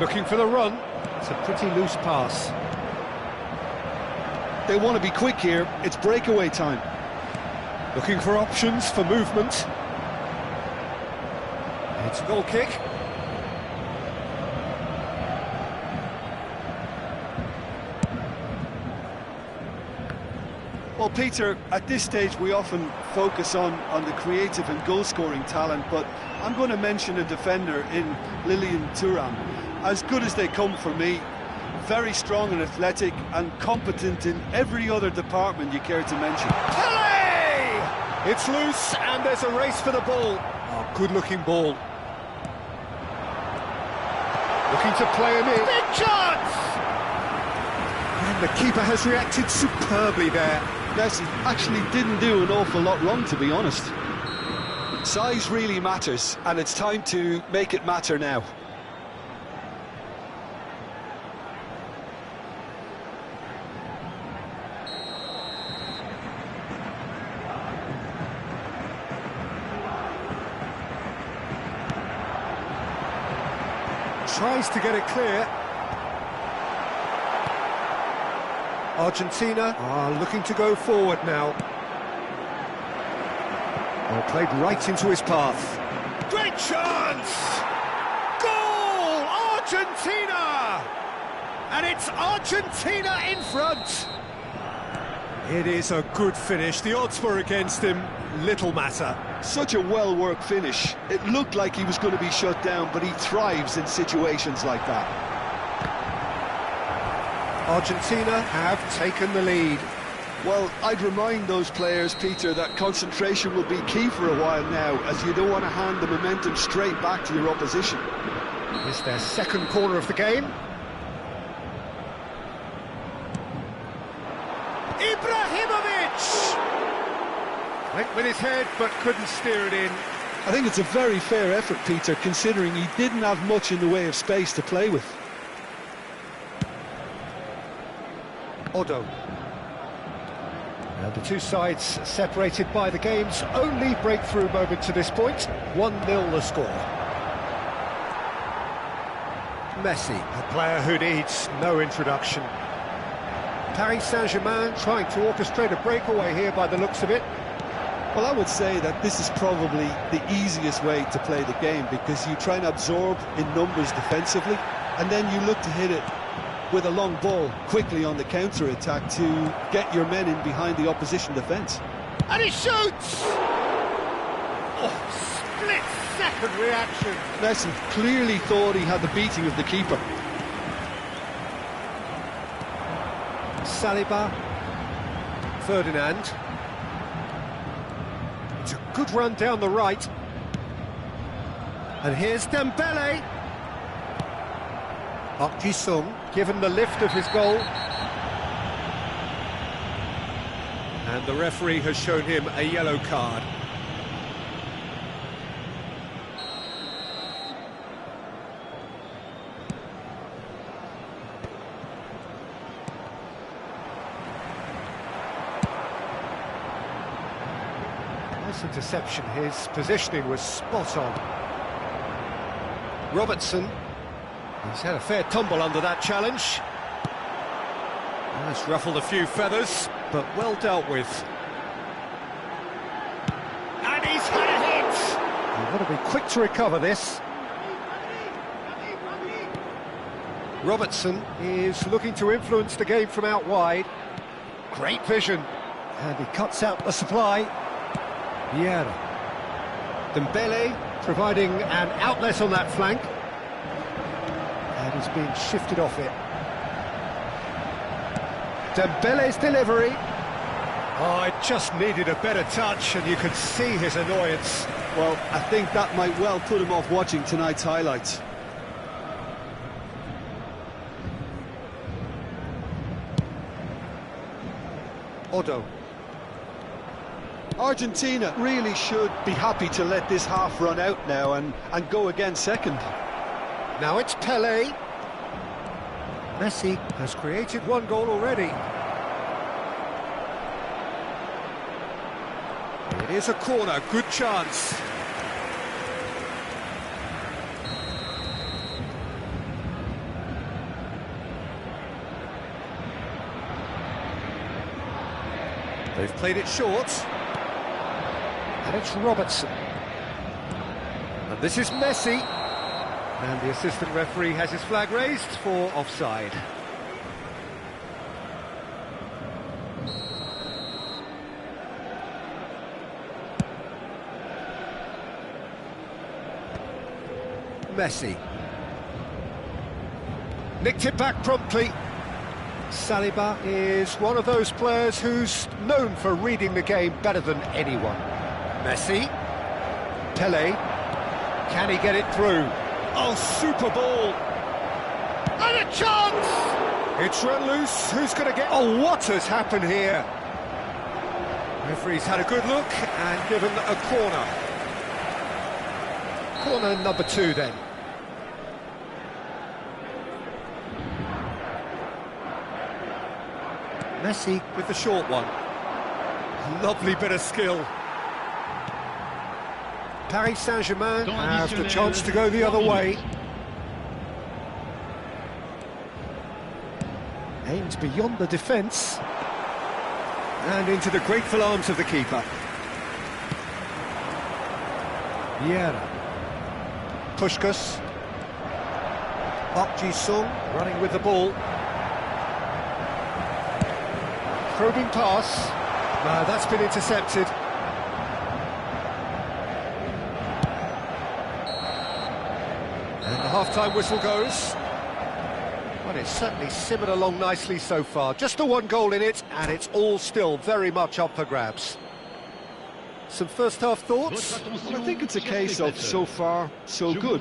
Looking for the run. It's a pretty loose pass. They want to be quick here. It's breakaway time. Looking for options for movement. It's a goal kick. Well, Peter, at this stage we often focus on the creative and goal-scoring talent, but I'm going to mention a defender in Lilian Thuram. As good as they come for me, very strong and athletic and competent in every other department you care to mention. Pele! It's loose and there's a race for the ball. Oh, good-looking ball. Looking to play him in. Big chance! And the keeper has reacted superbly there. Yes, he actually didn't do an awful lot wrong, to be honest. Size really matters, and it's time to make it matter now. Tries to get it clear. Argentina are looking to go forward now. Well, played right into his path. Great chance! Goal! Argentina! And it's Argentina in front! It is a good finish. The odds were against him. Little matter. Such a well-worked finish. It looked like he was going to be shut down, but he thrives in situations like that. Argentina have taken the lead. Well, I'd remind those players, Peter, that concentration will be key for a while now, as you don't want to hand the momentum straight back to your opposition. It's their second corner of the game. Ibrahimovic! Went with his head, but couldn't steer it in. I think it's a very fair effort, Peter, considering he didn't have much in the way of space to play with. Odo. The two sides separated by the game's only breakthrough moment to this point. 1-0 the score. Messi, a player who needs no introduction. Paris Saint-Germain trying to orchestrate a breakaway here by the looks of it. Well, I would say that this is probably the easiest way to play the game, because you try and absorb in numbers defensively, and then you look to hit it with a long ball quickly on the counter-attack to get your men in behind the opposition defence. And he shoots! Oh, split-second reaction. Messi clearly thought he had the beating of the keeper. Saliba. Ferdinand. It's a good run down the right. And here's Dembele. Park Ji-sung given the lift of his goal. And the referee has shown him a yellow card. Nice interception. His positioning was spot on. Robertson. He's had a fair tumble under that challenge. That's ruffled a few feathers, but well dealt with. And he's had a hit! You've got to be quick to recover this. Robertson is looking to influence the game from out wide. Great vision. And he cuts out the supply. Vieira. Dembele providing an outlet on that flank. And he's being shifted off it. Dembele's delivery. Oh, it just needed a better touch, and you could see his annoyance. Well, I think that might well put him off watching tonight's highlights. Odo. Argentina really should be happy to let this half run out now and go again second. Now it's Pelé. Messi has created one goal already. It is a corner, good chance. They've played it short. And it's Robertson. And this is Messi. And the assistant referee has his flag raised for offside. Messi. Nicked it back promptly. Saliba is one of those players who's known for reading the game better than anyone. Messi. Pelé. Can he get it through? Oh, super ball. And a chance! It's run loose. Who's going to get... Oh, what has happened here? Referee's had a good look and given a corner. Corner number 2 then. Messi with the short one. Lovely bit of skill. Paris Saint-Germain have the chance to go the other way. Aims beyond the defence. And into the grateful arms of the keeper. Vieira. Puskas. Park Ji-sung running with the ball. Probing pass. That's been intercepted. And the half-time whistle goes. Well, it's certainly simmered along nicely so far. Just the one goal in it, and it's all still very much up for grabs. Some first-half thoughts? Well, I think it's a case of so far, so good.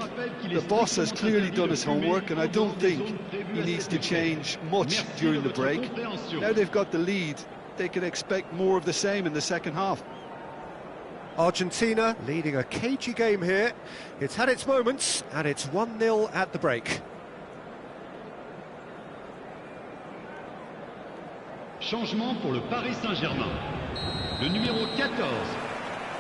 The boss has clearly done his homework, and I don't think he needs to change much during the break. Now they've got the lead, they can expect more of the same in the second half. Argentina leading a cagey game here. It's had its moments, and it's 1-0 at the break. Changement pour le Paris Saint-Germain. Le numéro 14.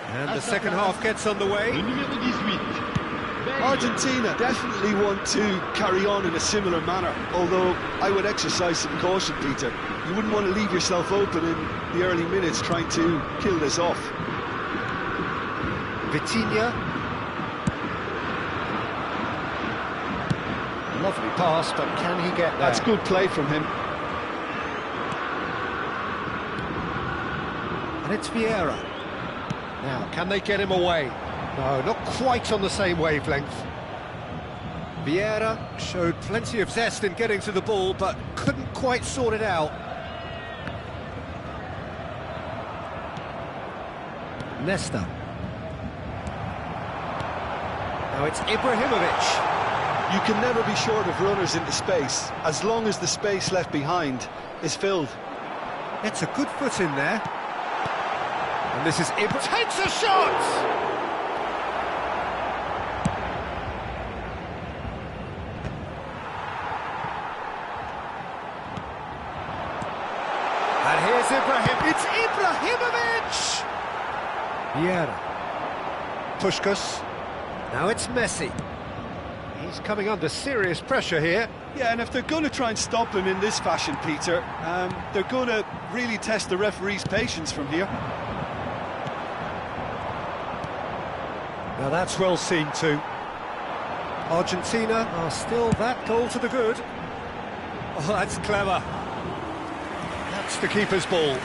And the second half gets underway. Le numéro 18. Argentina definitely want to carry on in a similar manner, although I would exercise some caution, Peter. You wouldn't want to leave yourself open in the early minutes trying to kill this off. Vitinha. Lovely pass, but can he get there? That's good play from him. And it's Vieira. Now, can they get him away? No, not quite on the same wavelength. Vieira showed plenty of zest in getting to the ball, but couldn't quite sort it out. Nesta. Now it's Ibrahimovic. You can never be short of runners into space, as long as the space left behind is filled. It's a good foot in there. And this is Ibra. Takes a shot! And here's Ibrahim. It's Ibrahimovic! Vieira. Puskas. Now it's Messi. He's coming under serious pressure here. Yeah, and if they're going to try and stop him in this fashion, Peter, they're going to really test the referee's patience from here. Now that's well seen too. Argentina are still that goal to the good. Oh, that's clever. That's the keeper's ball.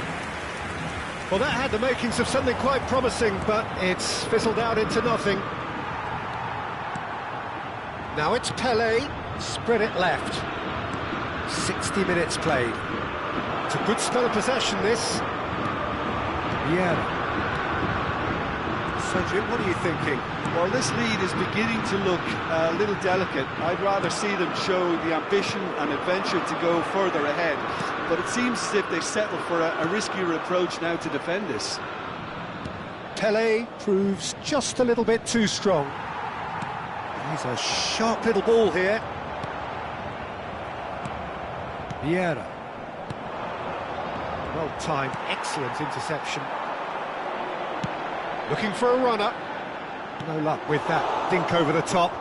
Well, that had the makings of something quite promising, but it's fizzled out into nothing. Now it's Pelé, spread it left. 60 minutes played. It's a good spell of possession, this. Yeah. So, Jim, what are you thinking? Well, this lead is beginning to look a little delicate. I'd rather see them show the ambition and adventure to go further ahead. But it seems as if they've settled for a riskier approach now to defend this. Pelé proves just a little bit too strong. He's a sharp little ball here. Vieira. Well timed, excellent interception. Looking for a runner. No luck with that dink over the top.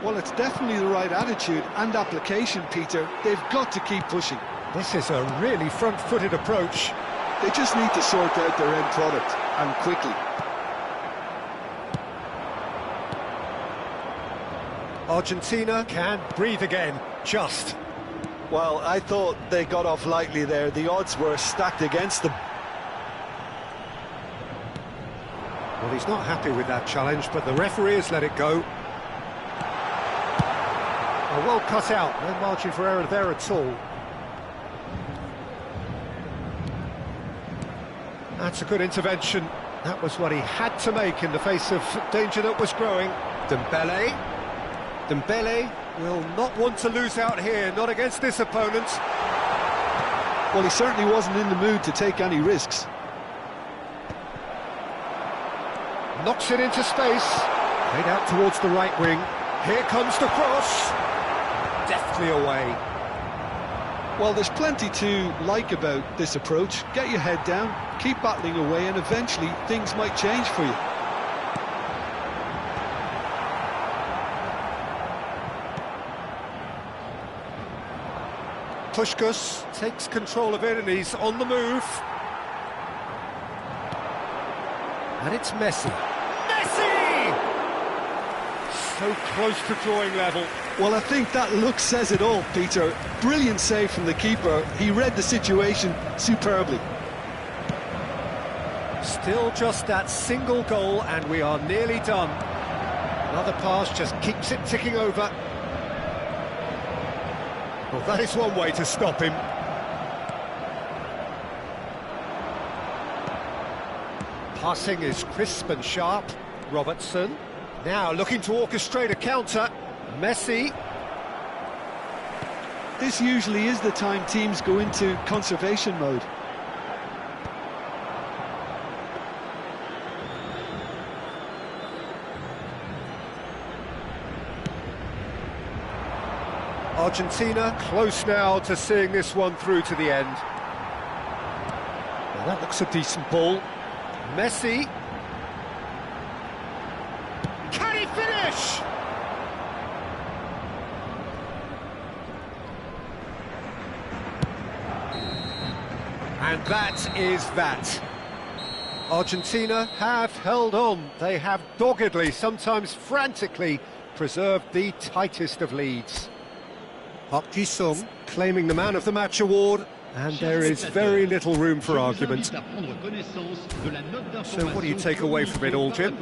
Well, it's definitely the right attitude and application, Peter. They've got to keep pushing. This is a really front-footed approach. They just need to sort out their end product, and quickly. Argentina can breathe again, just. Well, I thought they got off lightly there. The odds were stacked against them. Well, he's not happy with that challenge, but the referee has let it go. Well cut out, no margin for error there at all. That's a good intervention. That was what he had to make in the face of danger that was growing. Dembele. Dembele will not want to lose out here, not against this opponent. Well, he certainly wasn't in the mood to take any risks. Knocks it into space. Played out towards the right wing. Here comes the cross. Deftly away. Well, there's plenty to like about this approach. Get your head down, keep battling away, and eventually things might change for you. Puskás takes control of it and he's on the move. And it's Messi. Messi! So close to drawing level. Well, I think that look says it all, Peter. Brilliant save from the keeper. He read the situation superbly. Still just that single goal and we are nearly done. Another pass just keeps it ticking over. Well, that is one way to stop him. Passing is crisp and sharp. Robertson now looking to orchestrate a counter. Messi. This usually is the time teams go into conservation mode. Argentina close now to seeing this one through to the end. Well, that looks a decent ball. Messi. Can he finish? And that is that. Argentina have held on. They have doggedly, sometimes frantically, preserved the tightest of leads. Park Ji-sung claiming the Man of the Match award, and there is very little room for argument. So what do you take away from it all, Jim?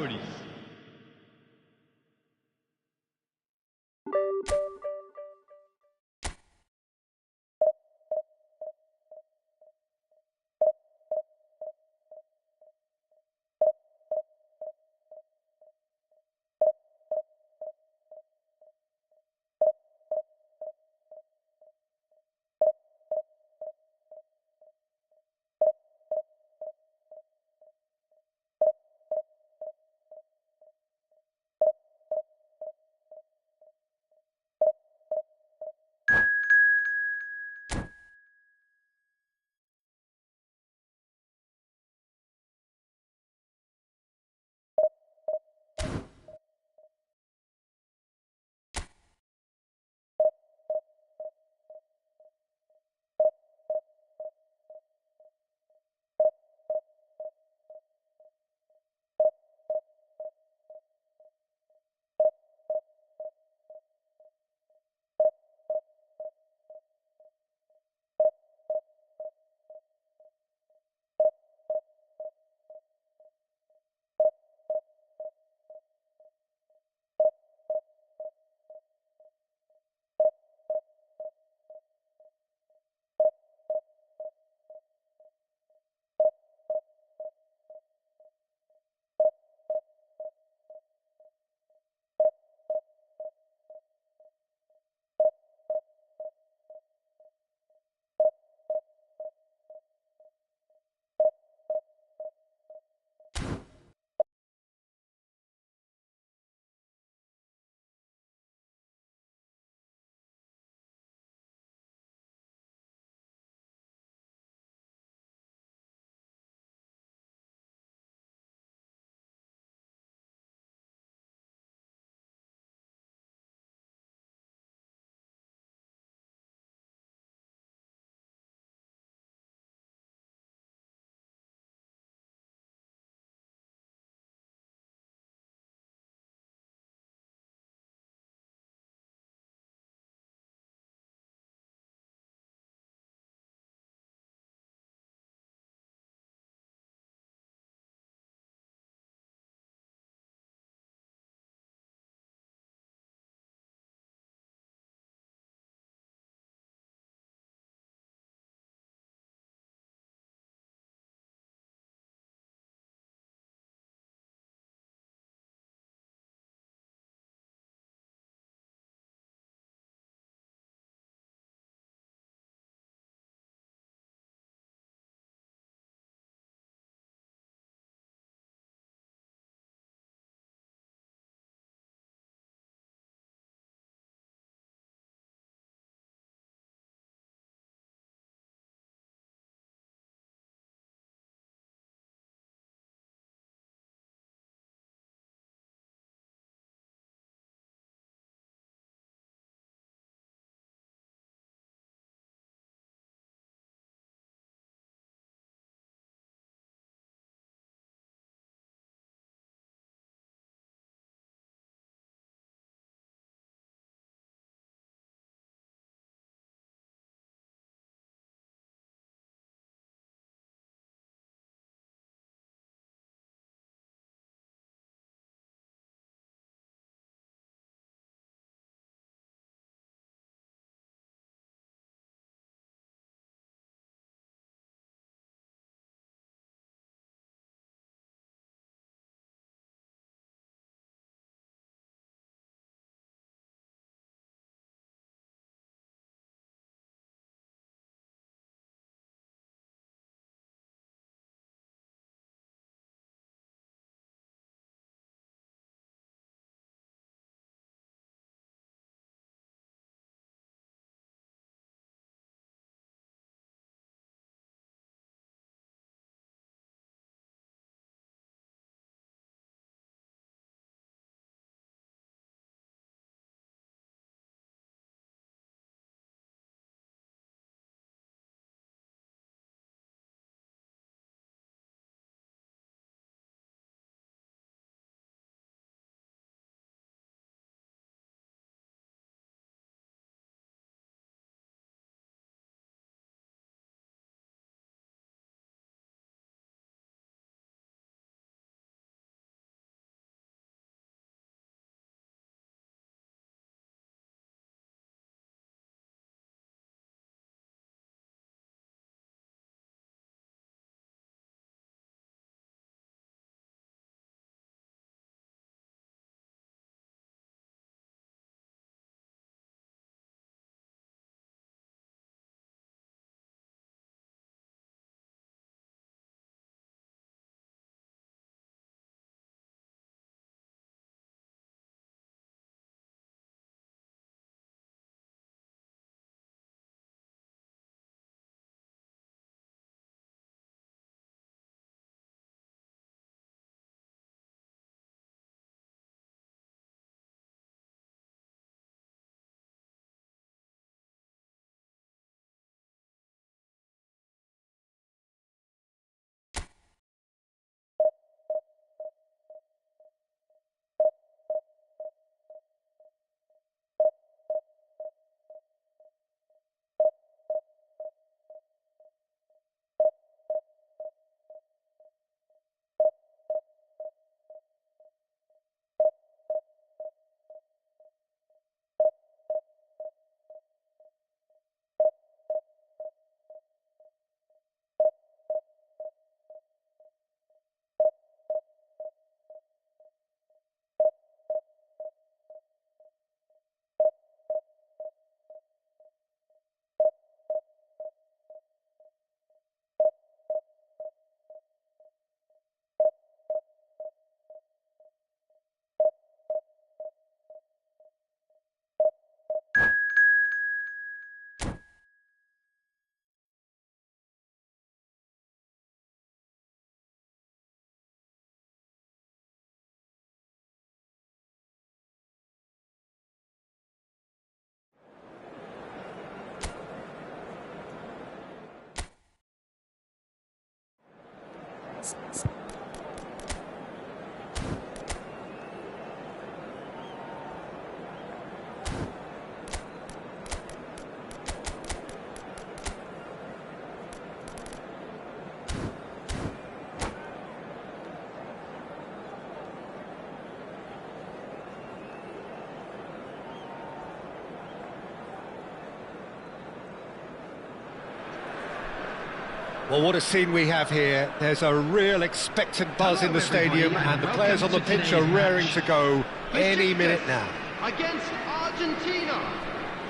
Well, what a scene we have here. There's a real expectant buzz in the stadium, and the players on the pitch are raring to go any minute now. Against Argentina.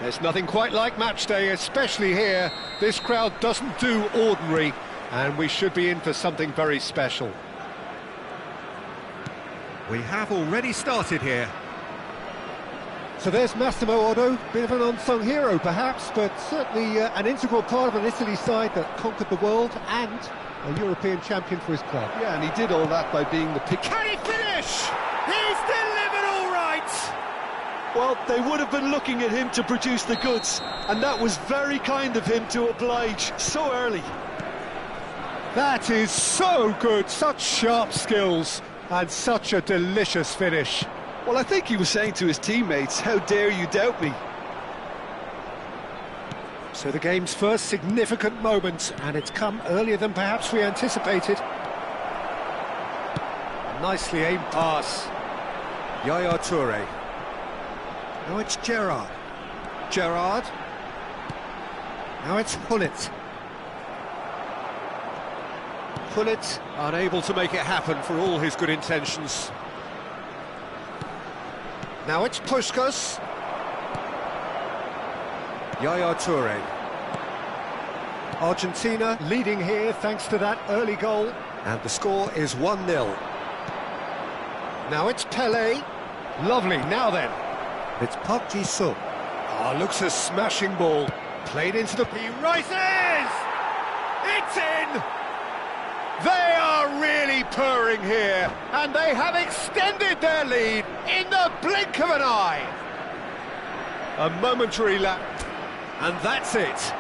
There's nothing quite like match day, especially here. This crowd doesn't do ordinary, and we should be in for something very special. We have already started here. So there's Massimo Otto, bit of an unsung hero perhaps, but certainly an integral part of an Italy side that conquered the world and a European champion for his club. Yeah, and he did all that by being the pick. Can he finish? He's delivered all right! Well, they would have been looking at him to produce the goods, and that was very kind of him to oblige so early. That is so good, such sharp skills and such a delicious finish. Well, I think he was saying to his teammates, how dare you doubt me? So the game's first significant moment, and it's come earlier than perhaps we anticipated. Nicely aimed pass. Yaya Toure. Now it's Gerrard. Gerrard. Now it's Hullet. Hullet unable to make it happen for all his good intentions. Now it's Puskas. Yaya Toure. Argentina leading here thanks to that early goal. And the score is 1-0. Now it's Pelé. Lovely, now then. It's Park Ji-sung. Oh, looks a smashing ball. Played into the... He rises! It's in! They are really purring here, and they have extended their lead in the blink of an eye. A momentary lapse, and that's it.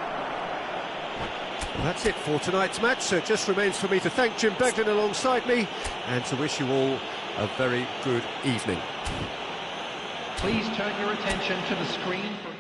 That's it for tonight's match, so it just remains for me to thank Jim Beglin alongside me and to wish you all a very good evening. Please turn your attention to the screen for...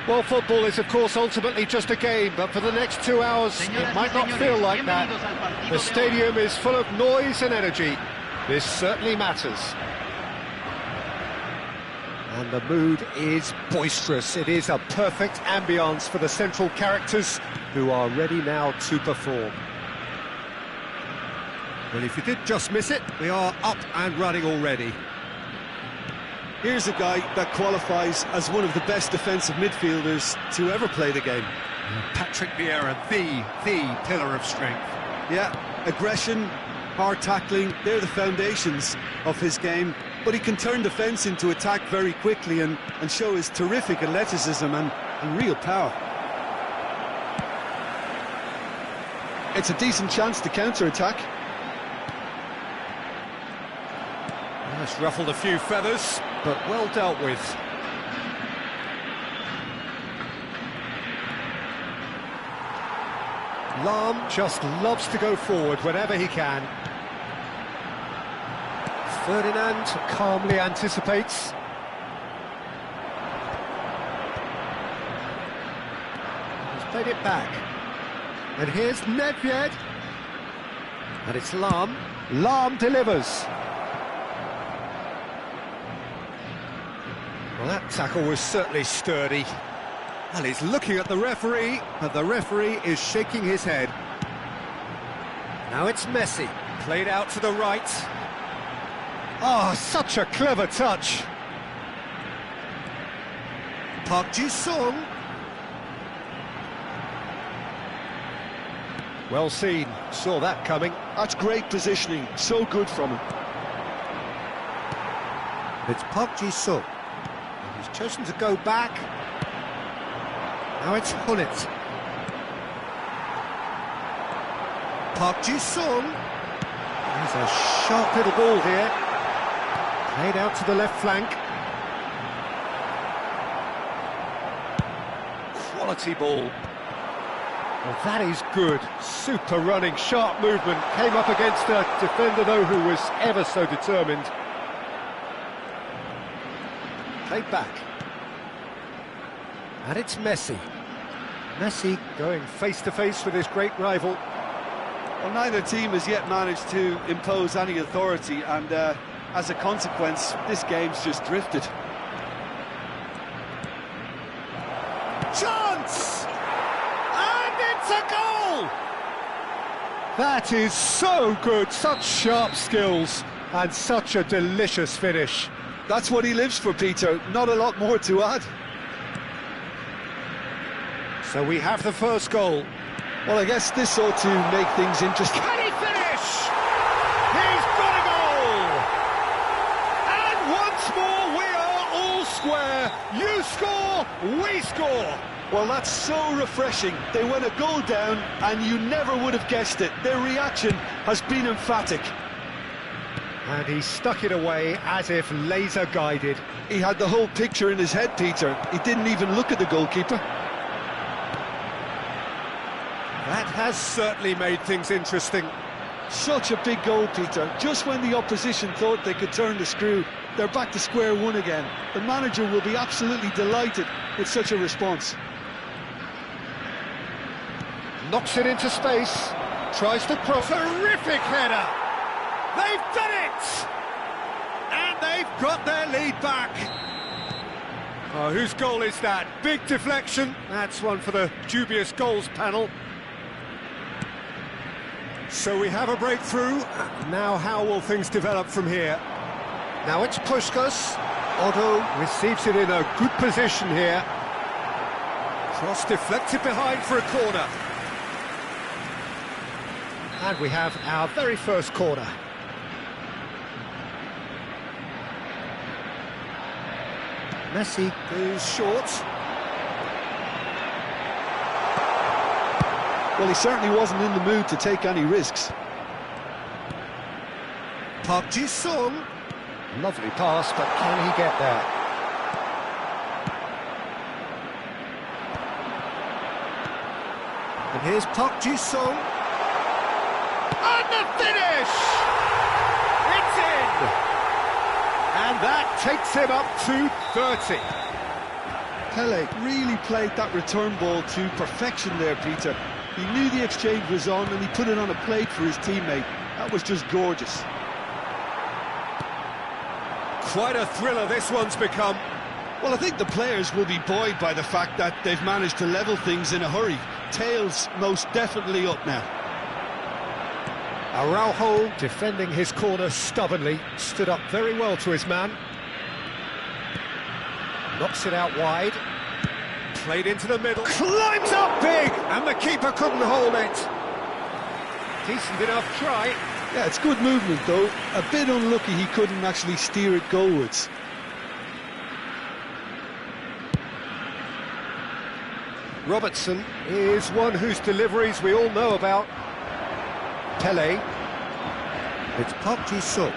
Well, football is, of course, ultimately just a game, but for the next 2 hours, it might not feel like that. The stadium is full of noise and energy. This certainly matters. And the mood is boisterous. It is a perfect ambience for the central characters who are ready now to perform. Well, if you did just miss it, we are up and running already. Here's a guy that qualifies as one of the best defensive midfielders to ever play the game. Patrick Vieira, the pillar of strength. Yeah, aggression, hard tackling, they're the foundations of his game, but he can turn defence into attack very quickly and show his terrific athleticism and real power. It's a decent chance to counter-attack. That's ruffled a few feathers, but well dealt with. Lahm just loves to go forward whenever he can. Ferdinand calmly anticipates. He's played it back. And here's Nedved. And it's Lahm. Lahm delivers. Well, that tackle was certainly sturdy. Well, he's looking at the referee, but the referee is shaking his head. Now it's Messi, played out to the right. Oh, such a clever touch. Park Ji-sung. Well seen, saw that coming. That's great positioning, so good from him. It's Park Ji-sung. He's chosen to go back. Now it's Hullet. Park Ji-sung. There's a sharp little ball here. Played out to the left flank. Quality ball. Well, that is good. Super running, sharp movement. Came up against a defender, though, who was ever so determined. Played back. And it's Messi. Messi going face-to-face with his great rival. Well, neither team has yet managed to impose any authority, and as a consequence, this game's just drifted. Chance! And it's a goal! That is so good, such sharp skills, and such a delicious finish. That's what he lives for, Peter, not a lot more to add. So we have the first goal. Well, I guess this ought to make things interesting. Can he finish? He's got a goal! And once more we are all square. You score, we score. Well, that's so refreshing. They went a goal down and you never would have guessed it. Their reaction has been emphatic. And he stuck it away as if laser guided. He had the whole picture in his head, Peter. He didn't even look at the goalkeeper. That has certainly made things interesting. Such a big goal, Peter. Just when the opposition thought they could turn the screw, they're back to square one again. The manager will be absolutely delighted with such a response. Knocks it into space. Tries to cross. Terrific header! They've done it! And they've got their lead back. Oh, whose goal is that? Big deflection. That's one for the dubious goals panel. So we have a breakthrough. Now how will things develop from here? Now it's Puskas. Otto receives it in a good position here. Cross deflected behind for a corner. And we have our very first corner. Messi goes short. Well, he certainly wasn't in the mood to take any risks. Park Ji-sung. Lovely pass, but can he get there? And here's Park Ji-sung. And the finish! It's in! And that takes him up to 30. Pele really played that return ball to perfection there, Peter. He knew the exchange was on and he put it on a plate for his teammate. That was just gorgeous. Quite a thriller this one's become. Well, I think the players will be buoyed by the fact that they've managed to level things in a hurry. Tails most definitely up now. Araujo, defending his corner stubbornly, stood up very well to his man. Knocks it out wide. Played into the middle. Climbs up big! And the keeper couldn't hold it. Decent enough try. Yeah, it's good movement, though. A bit unlucky he couldn't actually steer it goalwards. Robertson is one whose deliveries we all know about. Pele. It's Park Ji-suk.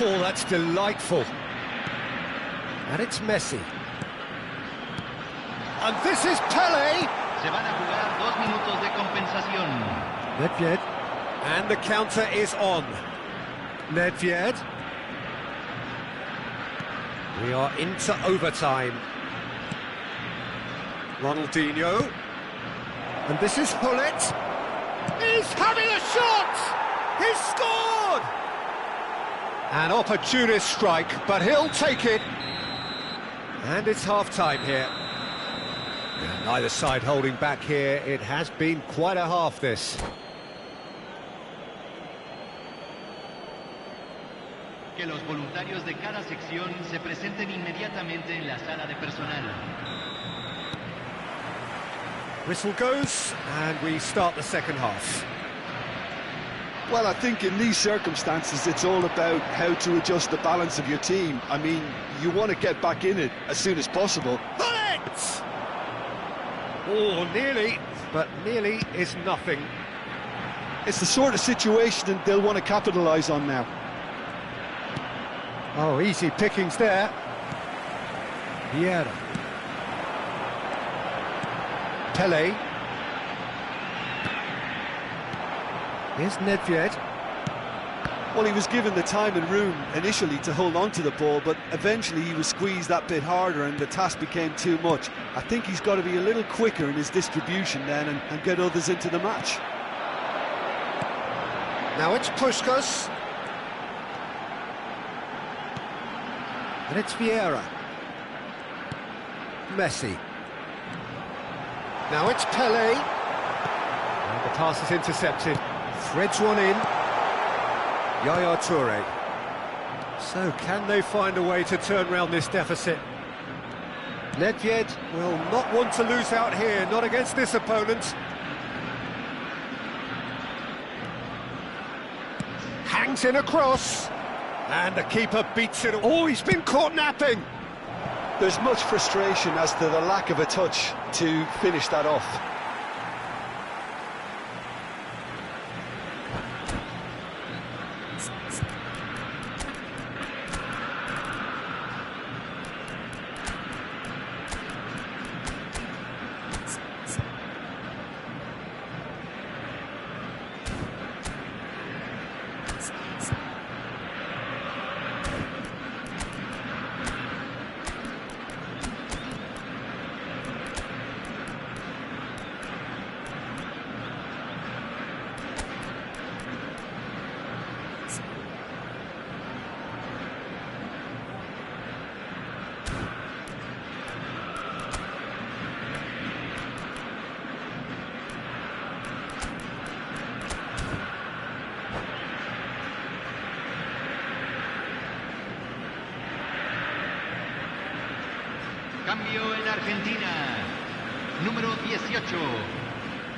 Oh, that's delightful. And it's Messi. And this is Pele. Se van a jugar 2 minutos de compensación. Nedved. And the counter is on. Nedved. We are into overtime. Ronaldinho. And this is Hullet. He's having a shot! He's scored! An opportunist strike, but he'll take it. And it's half-time here. And neither side holding back here. It has been quite a half, this. Que los voluntarios de cada sección se presenten inmediatamente en la sala de personal. Whistle goes, and we start the second half. Well, I think in these circumstances, it's all about how to adjust the balance of your team. I mean, you want to get back in it as soon as possible. Bullet! Oh, nearly, but nearly is nothing. It's the sort of situation they'll want to capitalise on now. Oh, easy pickings there. Vieira. Pele. Here's Nedved. Well, he was given the time and room initially to hold on to the ball, but eventually he was squeezed that bit harder and the task became too much. I think he's got to be a little quicker in his distribution then and get others into the match. Now it's Puskas. And it's Vieira. Messi. Now it's Pele. And the pass is intercepted. Threads one in. Yaya Toure. So can they find a way to turn round this deficit? Nedved will not want to lose out here, not against this opponent. Hangs in a cross. And the keeper beats it. Oh, he's been caught napping. There's much frustration as to the lack of a touch to finish that off. Cambio en Argentina. Número 18.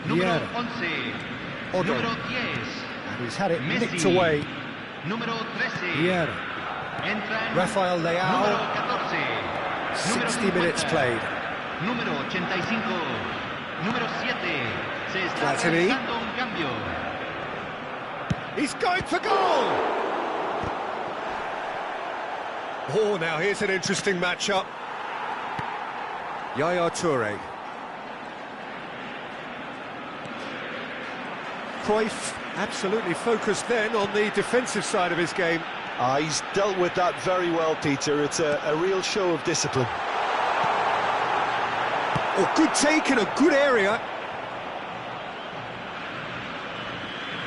Número 11. Odo. Número 10. And he's had it Messi. nicked away. Número 13. Vieira. Entran Rafael Leao. Número 14. Número 60 minutes 50. played. Número 85. Número 7. Se está Platini. realizando un cambio. He's going for goal! Oh, now here's an interesting matchup. Yaya Toure. Cruyff absolutely focused then on the defensive side of his game. He's dealt with that very well, Peter. It's a real show of discipline. Oh, good take in a good area.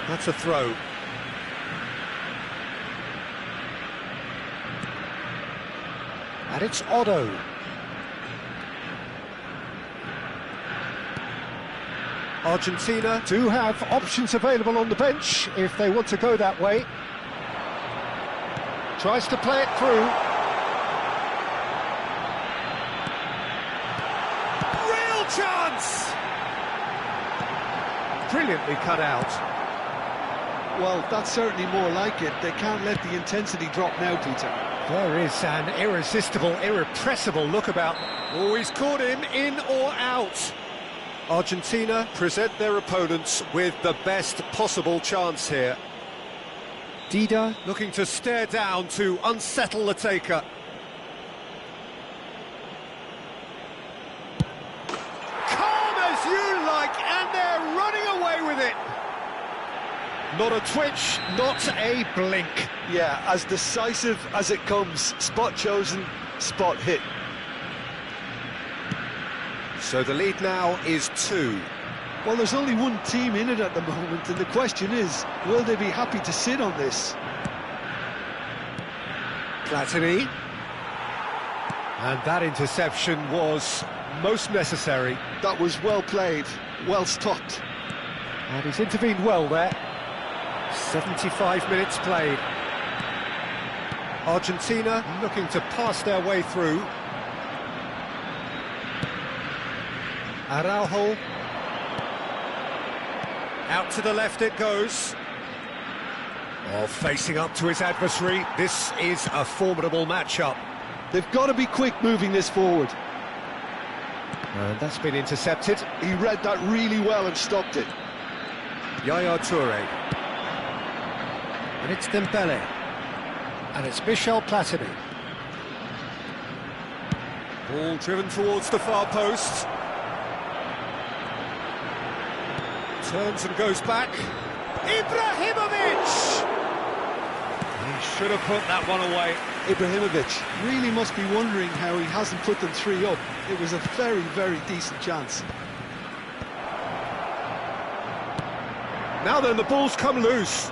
That's a throw. And it's Otto. Argentina do have options available on the bench if they want to go that way. Tries to play it through. Real chance! Brilliantly cut out. Well, that's certainly more like it. They can't let the intensity drop now, Peter. There is an irresistible, irrepressible look about. Oh, he's caught him in or out. Argentina present their opponents with the best possible chance here. Dida Looking to stare down to unsettle the taker. calm as you like, and they're running away with it. Not a twitch, not a blink. Yeah, as decisive as it comes. Spot chosen, spot hit. So the lead now is 2. Well, there's only one team in it at the moment, and the question is, will they be happy to sit on this? Platini. And that interception was most necessary. That was well played, well stopped. And he's intervened well there. 75 minutes played. Argentina looking to pass their way through. Araujo. Out to the left it goes. Oh, facing up to his adversary. This is a formidable matchup. They've got to be quick moving this forward. And that's been intercepted. He read that really well and stopped it. Yaya Toure. And it's Dembele. And it's Michel Platini. Ball driven towards the far post. Turns and goes back. Ibrahimovic! He should have put that one away. Ibrahimovic really must be wondering how he hasn't put them 3 up. It was a very, very decent chance. Now then, the ball's come loose.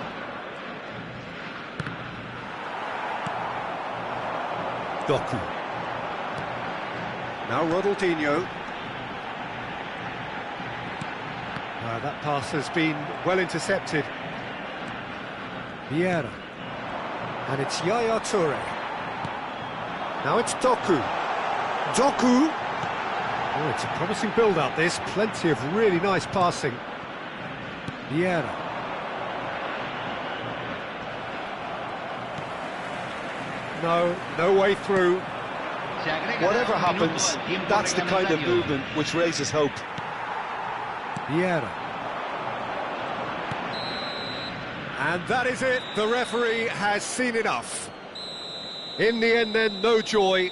Doku. Now Ronaldinho. That pass has been well intercepted. Vieira. And it's Yaya Toure. Now it's Doku. Doku. Oh, it's a promising build-up, this. Plenty of really nice passing. Vieira. No way through. Whatever happens, that's the kind of movement which raises hope. Vieira. And that is it. The referee has seen enough. In the end then, no joy.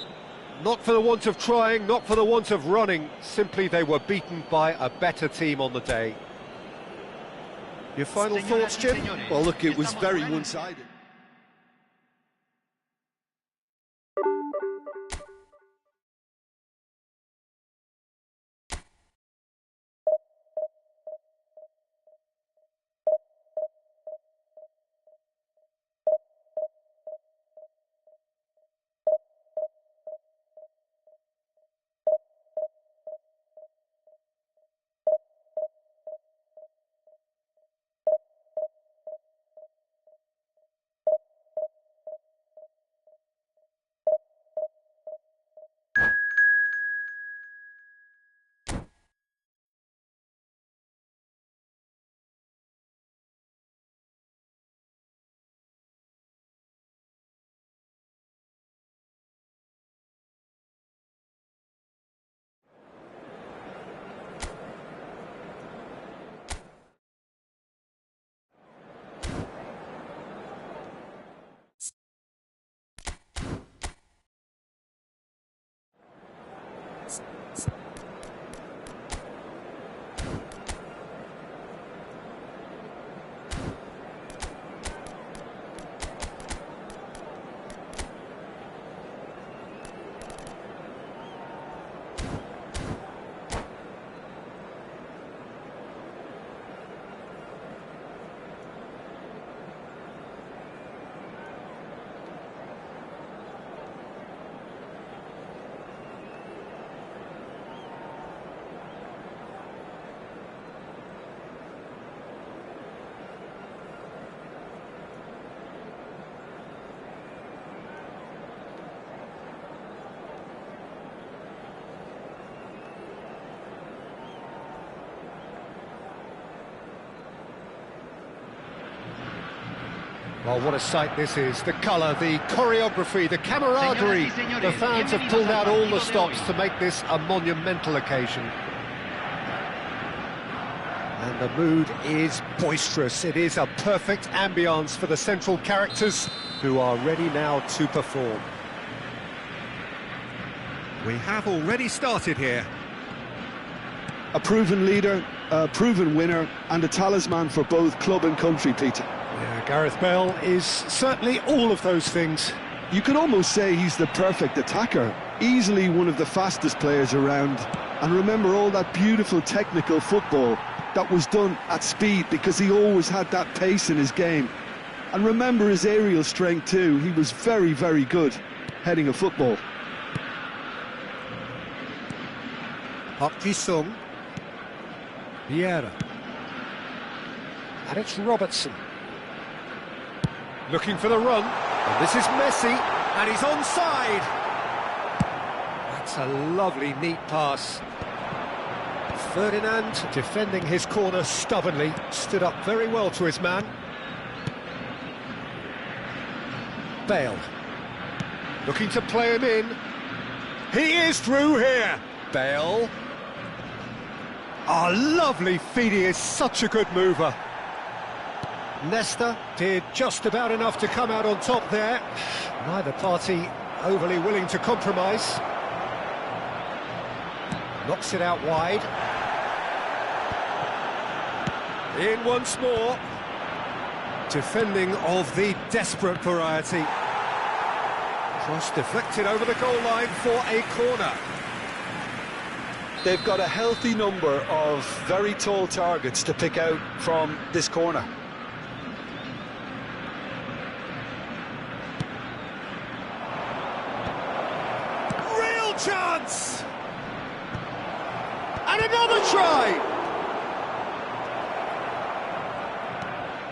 Not for the want of trying, not for the want of running. Simply they were beaten by a better team on the day. Your final thoughts, Jim? Well, look, it was very one-sided. Well, what a sight this is. The colour, the choreography, the camaraderie. The fans have pulled out all the stops to make this a monumental occasion. And the mood is boisterous. It is a perfect ambience for the central characters who are ready now to perform. We have already started here. A proven leader, a proven winner, and a talisman for both club and country, Peter. Yeah, Gareth Bale is certainly all of those things. You could almost say he's the perfect attacker, easily one of the fastest players around. And remember all that beautiful technical football that was done at speed, because he always had that pace in his game. And remember his aerial strength too. He was very, very good heading a football. Park Ji-sung. Vieira. And it's Robertson. Looking for the run. And this is Messi. And he's onside. That's a lovely, neat pass. Ferdinand, defending his corner stubbornly, stood up very well to his man. Bale. Looking to play him in. He is through here. Bale. Oh, lovely feed. He is such a good mover. Nesta did just about enough to come out on top there. Neither party overly willing to compromise. Knocks it out wide. In once more. Defending of the desperate variety. Cross deflected over the goal line for a corner. They've got a healthy number of very tall targets to pick out from this corner. Real chance! And another try!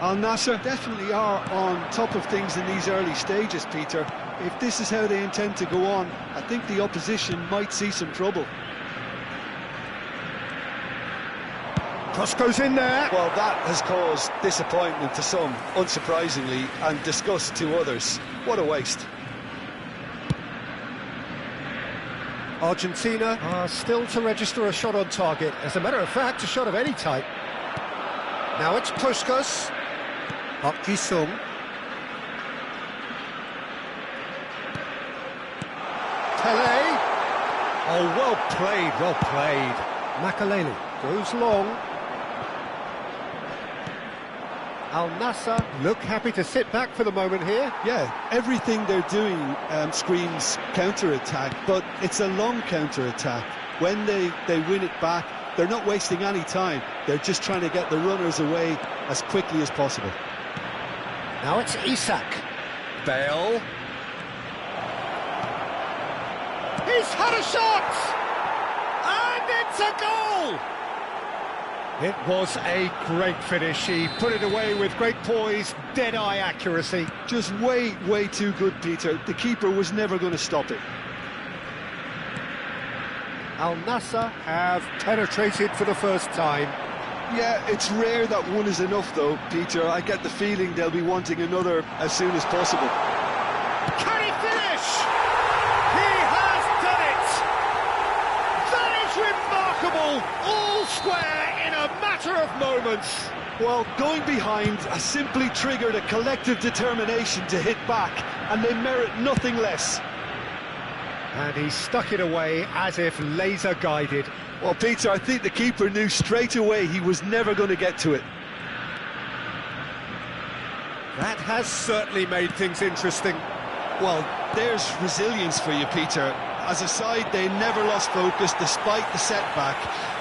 Al Nassr definitely are on top of things in these early stages, Peter. If this is how they intend to go on, I think the opposition might see some trouble. Cross goes in there. Well, that has caused disappointment to some, unsurprisingly, and disgust to others. What a waste. Argentina are still to register a shot on target. As a matter of fact, a shot of any type. Now it's Puskas. Park Ji-sung. Pele. Oh, well played, well played. Makaleli goes long. Al Nassr look happy to sit back for the moment here. Yeah, everything they're doing screams counter-attack, but it's a long counter-attack. When they win it back, they're not wasting any time. They're just trying to get the runners away as quickly as possible. Now it's Isak. Bale. He's had a shot! And it's a goal! It was a great finish. He put it away with great poise, dead-eye accuracy. Just way, way too good, Peter. The keeper was never going to stop it. Al Nassr have penetrated for the first time. Yeah, it's rare that one is enough, though, Peter. I get the feeling they'll be wanting another as soon as possible. Can he finish? He has done it! That is remarkable! All square in a matter of moments. Well, going behind has simply triggered a collective determination to hit back, and they merit nothing less. And he stuck it away as if laser-guided. Well, Peter, I think the keeper knew straight away he was never going to get to it. That has certainly made things interesting. Well, there's resilience for you, Peter. As a side, they never lost focus despite the setback,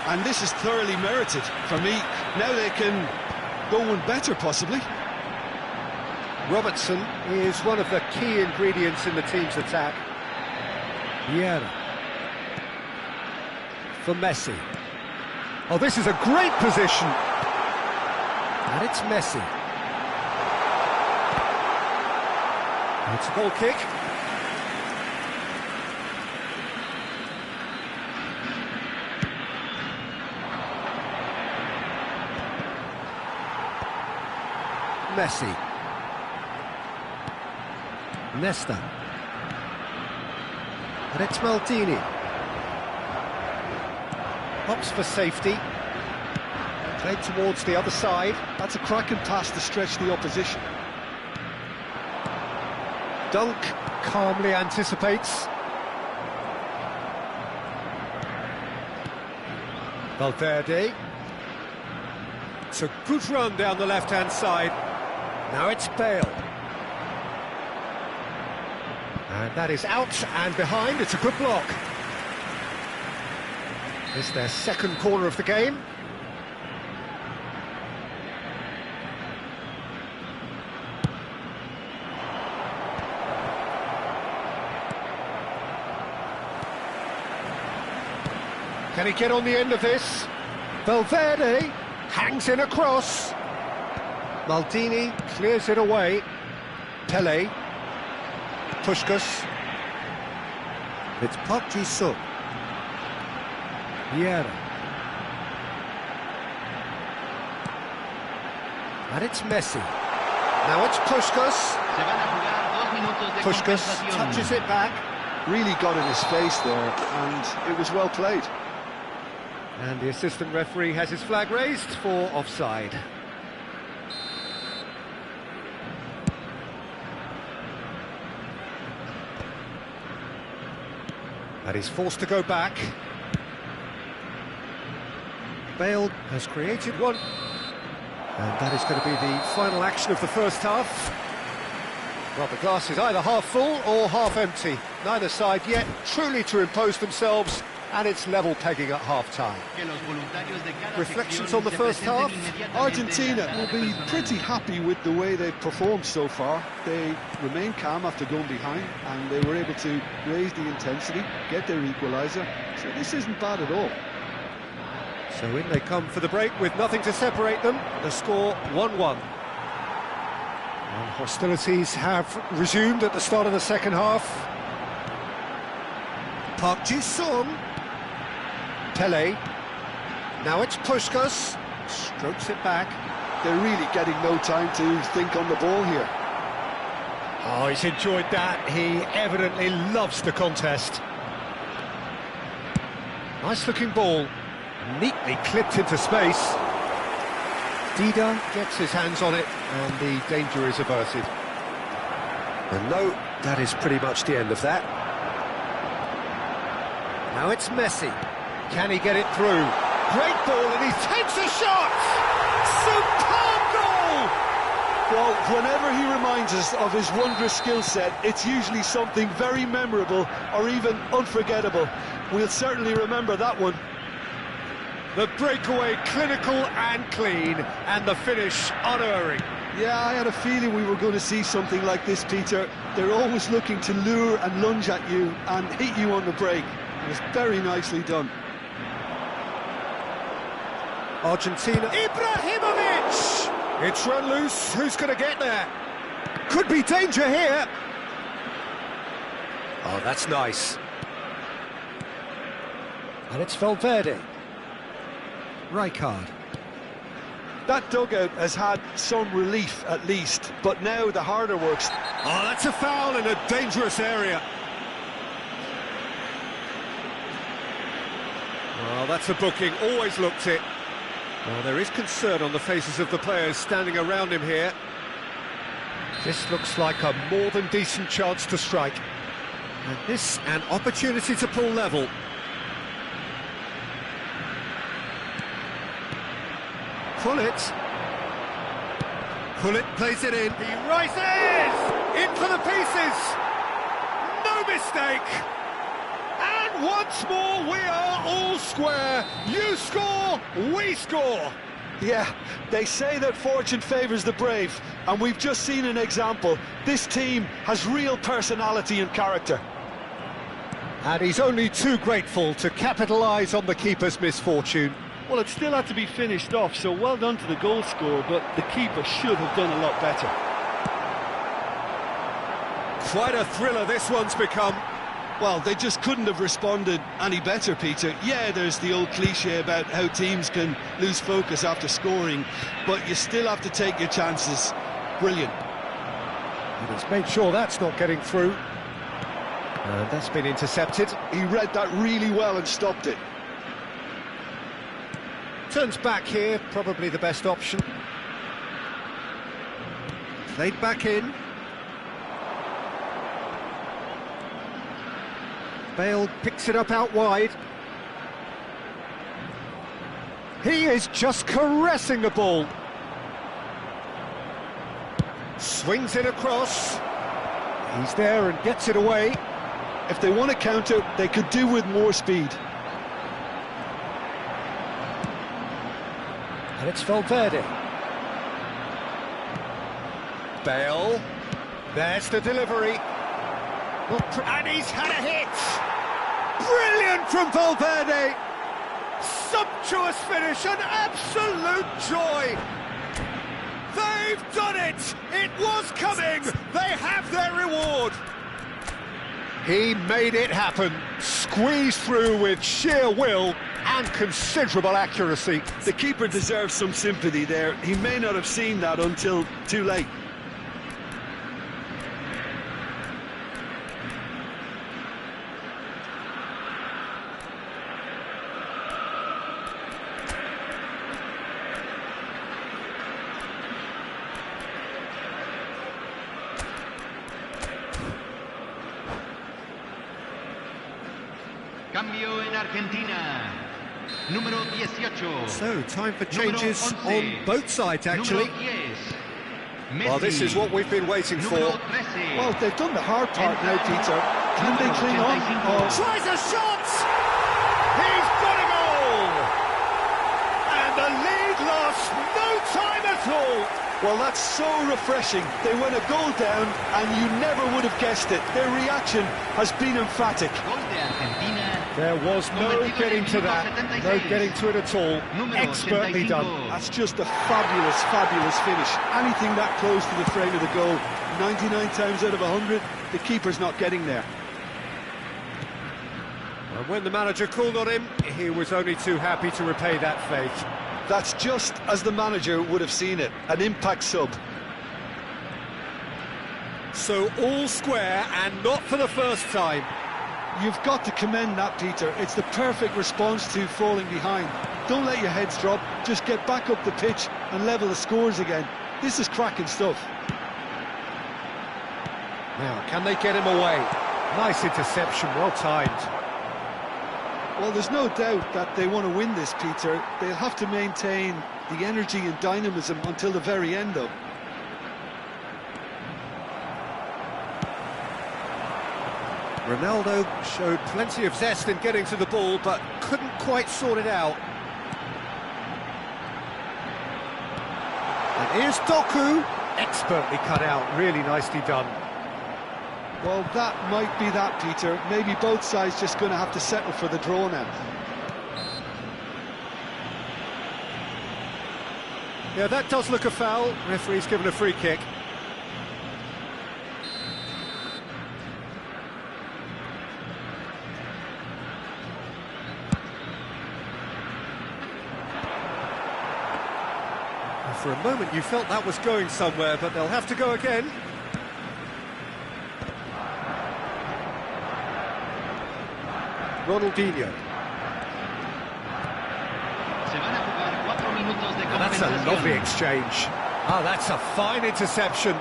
and this is thoroughly merited for me. Now they can go one better, possibly. Robertson is one of the key ingredients in the team's attack. Vieira. For Messi. Oh, this is a great position. And it's Messi. It's a goal kick. Messi. Nesta. And it's Maldini. Hops for safety. Played towards the other side. That's a cracking pass to stretch the opposition. Dunk calmly anticipates. Valverde. It's a good run down the left-hand side. Now it's Bale. And that is out and behind. It's a good block. It's their second corner of the game. Can he get on the end of this? Valverde hangs in a cross. Maldini clears it away. Pele. Puskas. It's Park Ji-sung. Vieira. And it's Messi. Now it's Puskas. Puskas touches it back. Really got in his face there, and it was well played. And the assistant referee has his flag raised for offside. And he's forced to go back. Bale has created one. And that is going to be the final action of the first half. Well, the glass is either half full or half empty. Neither side yet truly to impose themselves, and it's level pegging at half-time. Reflections on the first half? Argentina will be pretty happy with the way they've performed so far. They remain calm after going behind, and they were able to raise the intensity, get their equaliser. So this isn't bad at all. So in they come for the break with nothing to separate them. The score 1-1. And hostilities have resumed at the start of the second half. Park Ji-sung. Pele. Now it's Puskas. Strokes it back. They're really getting no time to think on the ball here. Oh, he's enjoyed that. He evidently loves the contest. Nice looking ball. Neatly clipped into space. Dida gets his hands on it, and the danger is averted. And no, that is pretty much the end of that. Now it's Messi. Can he get it through? Great ball, and he takes a shot! Superb goal! Well, whenever he reminds us of his wondrous skill set, it's usually something very memorable or even unforgettable. We'll certainly remember that one. The breakaway clinical and clean, and the finish unerring. Yeah, I had a feeling we were going to see something like this, Peter. They're always looking to lure and lunge at you and hit you on the break. It was very nicely done. Argentina. Ibrahimovic! It's run loose. Who's going to get there? Could be danger here. Oh, that's nice. And it's Valverde. Rijkaard. That dugout has had some relief at least, but now the harder work's... Oh, that's a foul in a dangerous area. Well, that's a booking, always looked it. Well, there is concern on the faces of the players standing around him here. This looks like a more than decent chance to strike. And this, an opportunity to pull level. Pullet plays it in. He rises! In for the pieces! No mistake! And once more we are all square. You score, we score. Yeah, they say that fortune favours the brave, and we've just seen an example. This team has real personality and character. And he's only too grateful to capitalise on the keeper's misfortune. Well, it still had to be finished off, so well done to the goal scorer, but the keeper should have done a lot better. Quite a thriller this one's become. Well, they just couldn't have responded any better, Peter. Yeah, there's the old cliche about how teams can lose focus after scoring, but you still have to take your chances. Brilliant. And He's made sure that's not getting through. And that's been intercepted. He read that really well and stopped it. Turns back here, probably the best option. Played back in. Bale picks it up out wide. He is just caressing the ball. Swings it across. He's there and gets it away. If they want to counter, they could do with more speed. And it's Valverde. Bale. There's the delivery. And he's had a hit! Brilliant from Valverde! Sumptuous finish, an absolute joy! They've done it! It was coming! They have their reward! He made it happen, squeezed through with sheer will and considerable accuracy. The keeper deserves some sympathy there. He may not have seen that until too late. Cambio en Argentina. Número 18. So, time for changes on both sides, actually. Well, this is what we've been waiting for. Well, they've done the hard part now, Peter. Can they cling on? Oh. Tries a shot! He's got a goal! And the lead lost no time at all! Well, that's so refreshing. They went a goal down, and you never would have guessed it. Their reaction has been emphatic. There was no getting to that, no getting to it at all. Expertly done. That's just a fabulous, fabulous finish. Anything that close to the frame of the goal, 99 times out of 100, the keeper's not getting there. And when the manager called on him, he was only too happy to repay that faith. That's just as the manager would have seen it, an impact sub. So all square, and not for the first time. You've got to commend that, Peter. It's the perfect response to falling behind. Don't let your heads drop, just get back up the pitch and level the scores again. This is cracking stuff. Now, can they get him away? Nice interception, well timed. Well, there's no doubt that they want to win this, Peter. They'll have to maintain the energy and dynamism until the very end, though. Ronaldo showed plenty of zest in getting to the ball, but couldn't quite sort it out. And here's Doku, expertly cut out, really nicely done. Well, that might be that, Peter. Maybe both sides just going to have to settle for the draw now. Yeah, that does look a foul. Referee's given a free kick. For a moment you felt that was going somewhere, but they'll have to go again. Ronaldinho. Now that's a lovely exchange. Oh, that's a fine interception.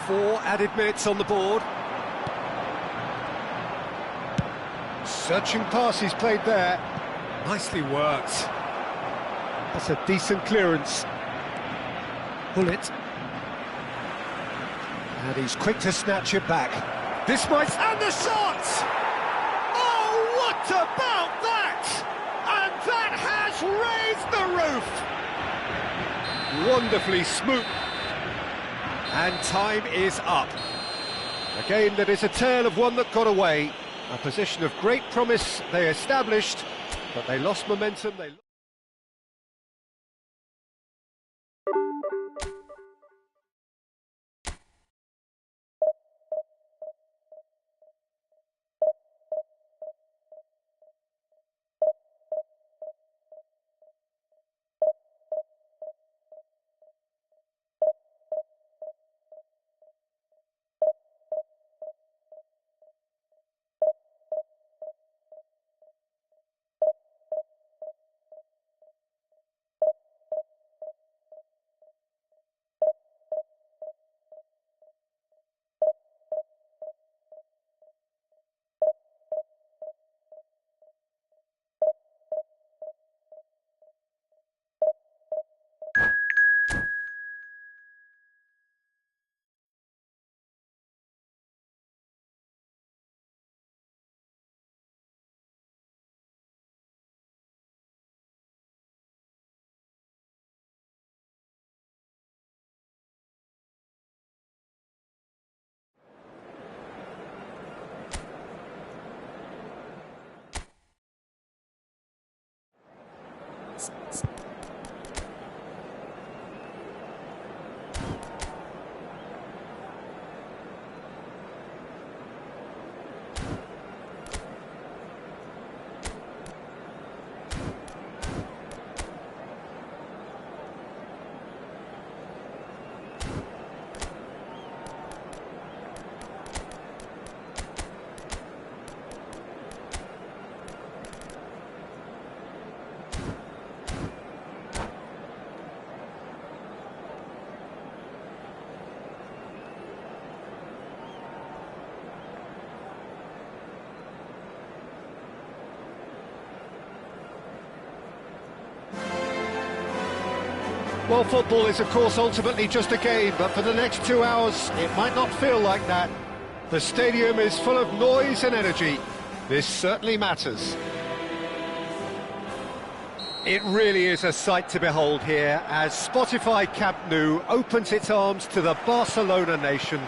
4 added minutes on the board. Searching pass he's played there. Nicely worked. That's a decent clearance. Pull it. And he's quick to snatch it back. This might... And the shot! Oh, what about that? And that has raised the roof! Wonderfully smooth. And time is up. A game that is a tale of one that got away. A position of great promise they established, but they lost momentum. Well, football is, of course, ultimately just a game, but for the next 2 hours, it might not feel like that. The stadium is full of noise and energy. This certainly matters. It really is a sight to behold here as Spotify Camp Nou opens its arms to the Barcelona nation,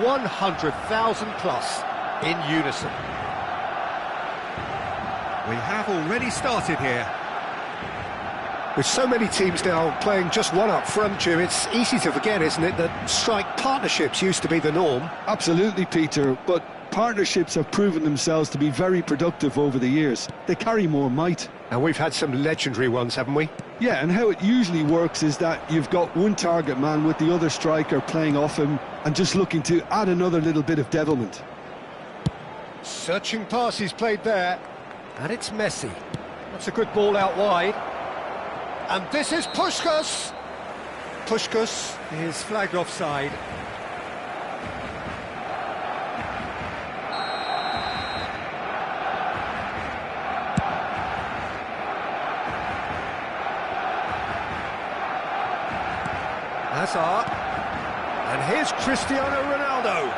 100,000 plus in unison. We have already started here. With so many teams now playing just one up front, Jim, it's easy to forget, isn't it, that strike partnerships used to be the norm. Absolutely, Peter, but partnerships have proven themselves to be very productive over the years. They carry more might. And we've had some legendary ones, haven't we? Yeah, and how it usually works is that you've got one target man with the other striker playing off him and just looking to add another little bit of devilment. Searching pass he's played there, and it's Messi. That's a good ball out wide. And this is Puskas. Puskas is flagged offside. Hazard. And here's Cristiano Ronaldo.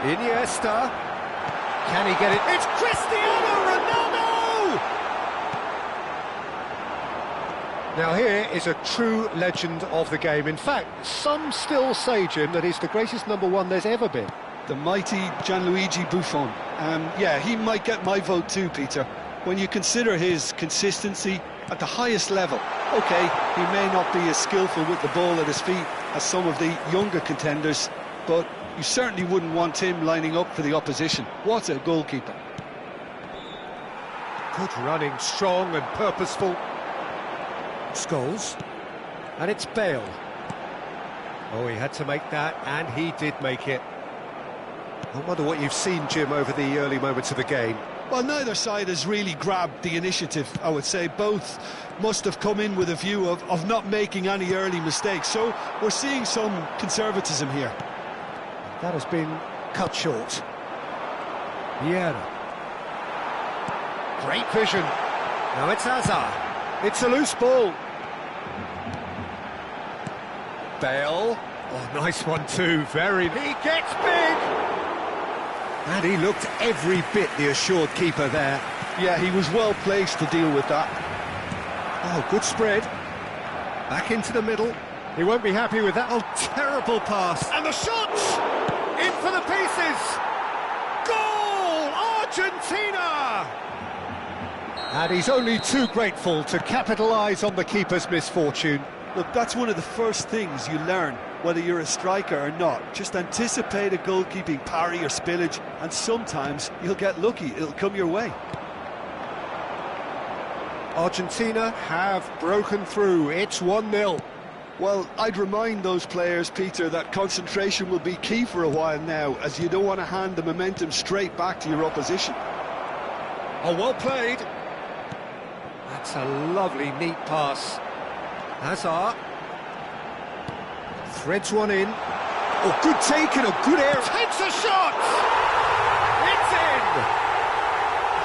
Iniesta. Can he get it? It's Cristiano Ronaldo! Now here is a true legend of the game. In fact, some still say, Jim, that he's the greatest number one there's ever been. The mighty Gianluigi Buffon. Yeah, he might get my vote too, Peter. When you consider his consistency at the highest level. OK, he may not be as skillful with the ball at his feet as some of the younger contenders, but you certainly wouldn't want him lining up for the opposition. What a goalkeeper. Good running, strong and purposeful. Scholes. And it's Bale. Oh, he had to make that, and he did make it. I wonder what you've seen, Jim, over the early moments of the game. Well, neither side has really grabbed the initiative, I would say. Both must have come in with a view of not making any early mistakes. So we're seeing some conservatism here. That has been cut short. Vieira. Great vision. Now it's Hazard. It's a loose ball. Bale. Oh, nice one too. Very. He gets big. And he looked every bit the assured keeper there. Yeah, he was well placed to deal with that. Oh, good spread. Back into the middle. He won't be happy with that. Oh, terrible pass. And the shot! In for the pieces! Goal! Argentina! And he's only too grateful to capitalise on the keeper's misfortune. Look, that's one of the first things you learn, whether you're a striker or not. Just anticipate a goalkeeping parry or spillage, and sometimes you'll get lucky. It'll come your way. Argentina have broken through. It's 1-0. Well, I'd remind those players, Peter, that concentration will be key for a while now, as you don't want to hand the momentum straight back to your opposition. Oh, well played. That's a lovely, neat pass. Hazard. Threads one in. Oh, good take and a good air. Takes a shot! It's in!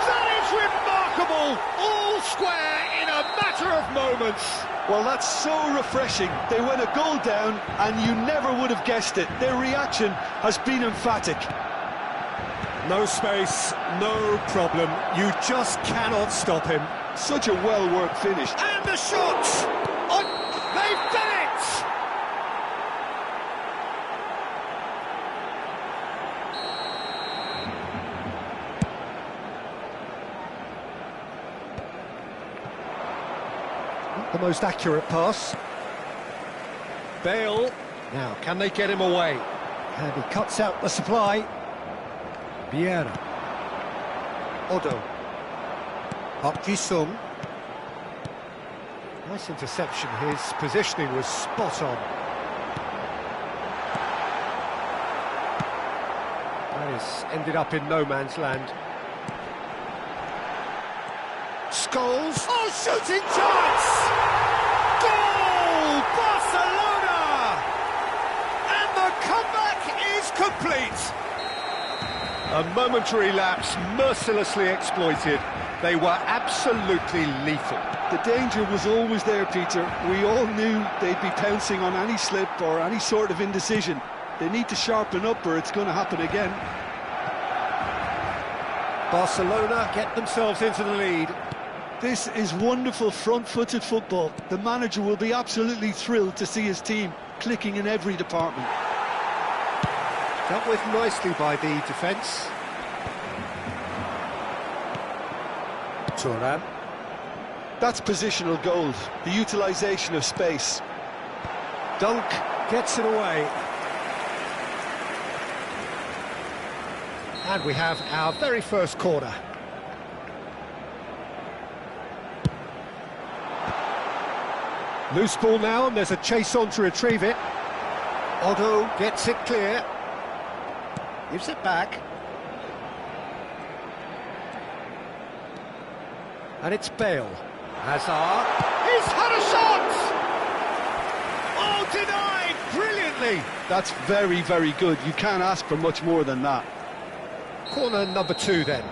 That is remarkable! All square in a matter of moments. Well, that's so refreshing. They went a goal down and you never would have guessed it. Their reaction has been emphatic. No space, no problem. You just cannot stop him. Such a well-worked finish. And the shot! Oh, they've done it! Not the most accurate pass. Bale. Now, can they get him away? And he cuts out the supply. Vieira. Odo. Park Ji-sung. Nice interception. His positioning was spot on. That is ended up in no man's land. Scholes. Oh, shooting chance! Goal! Barcelona! And the comeback is complete. A momentary lapse mercilessly exploited. They were absolutely lethal. The danger was always there, Peter. We all knew they'd be pouncing on any slip or any sort of indecision. They need to sharpen up or it's going to happen again. Barcelona get themselves into the lead. This is wonderful front-footed football. The manager will be absolutely thrilled to see his team clicking in every department. Dealt with nicely by the defence. Turan. That's positional gold, the utilisation of space. Dunk gets it away. And we have our very first corner. Loose ball now, and there's a chase on to retrieve it. Otto gets it clear. Gives it back. And it's Bale. Hazard. He's had a shot! Oh, denied brilliantly! That's very, very good. You can't ask for much more than that. Corner number 2 then.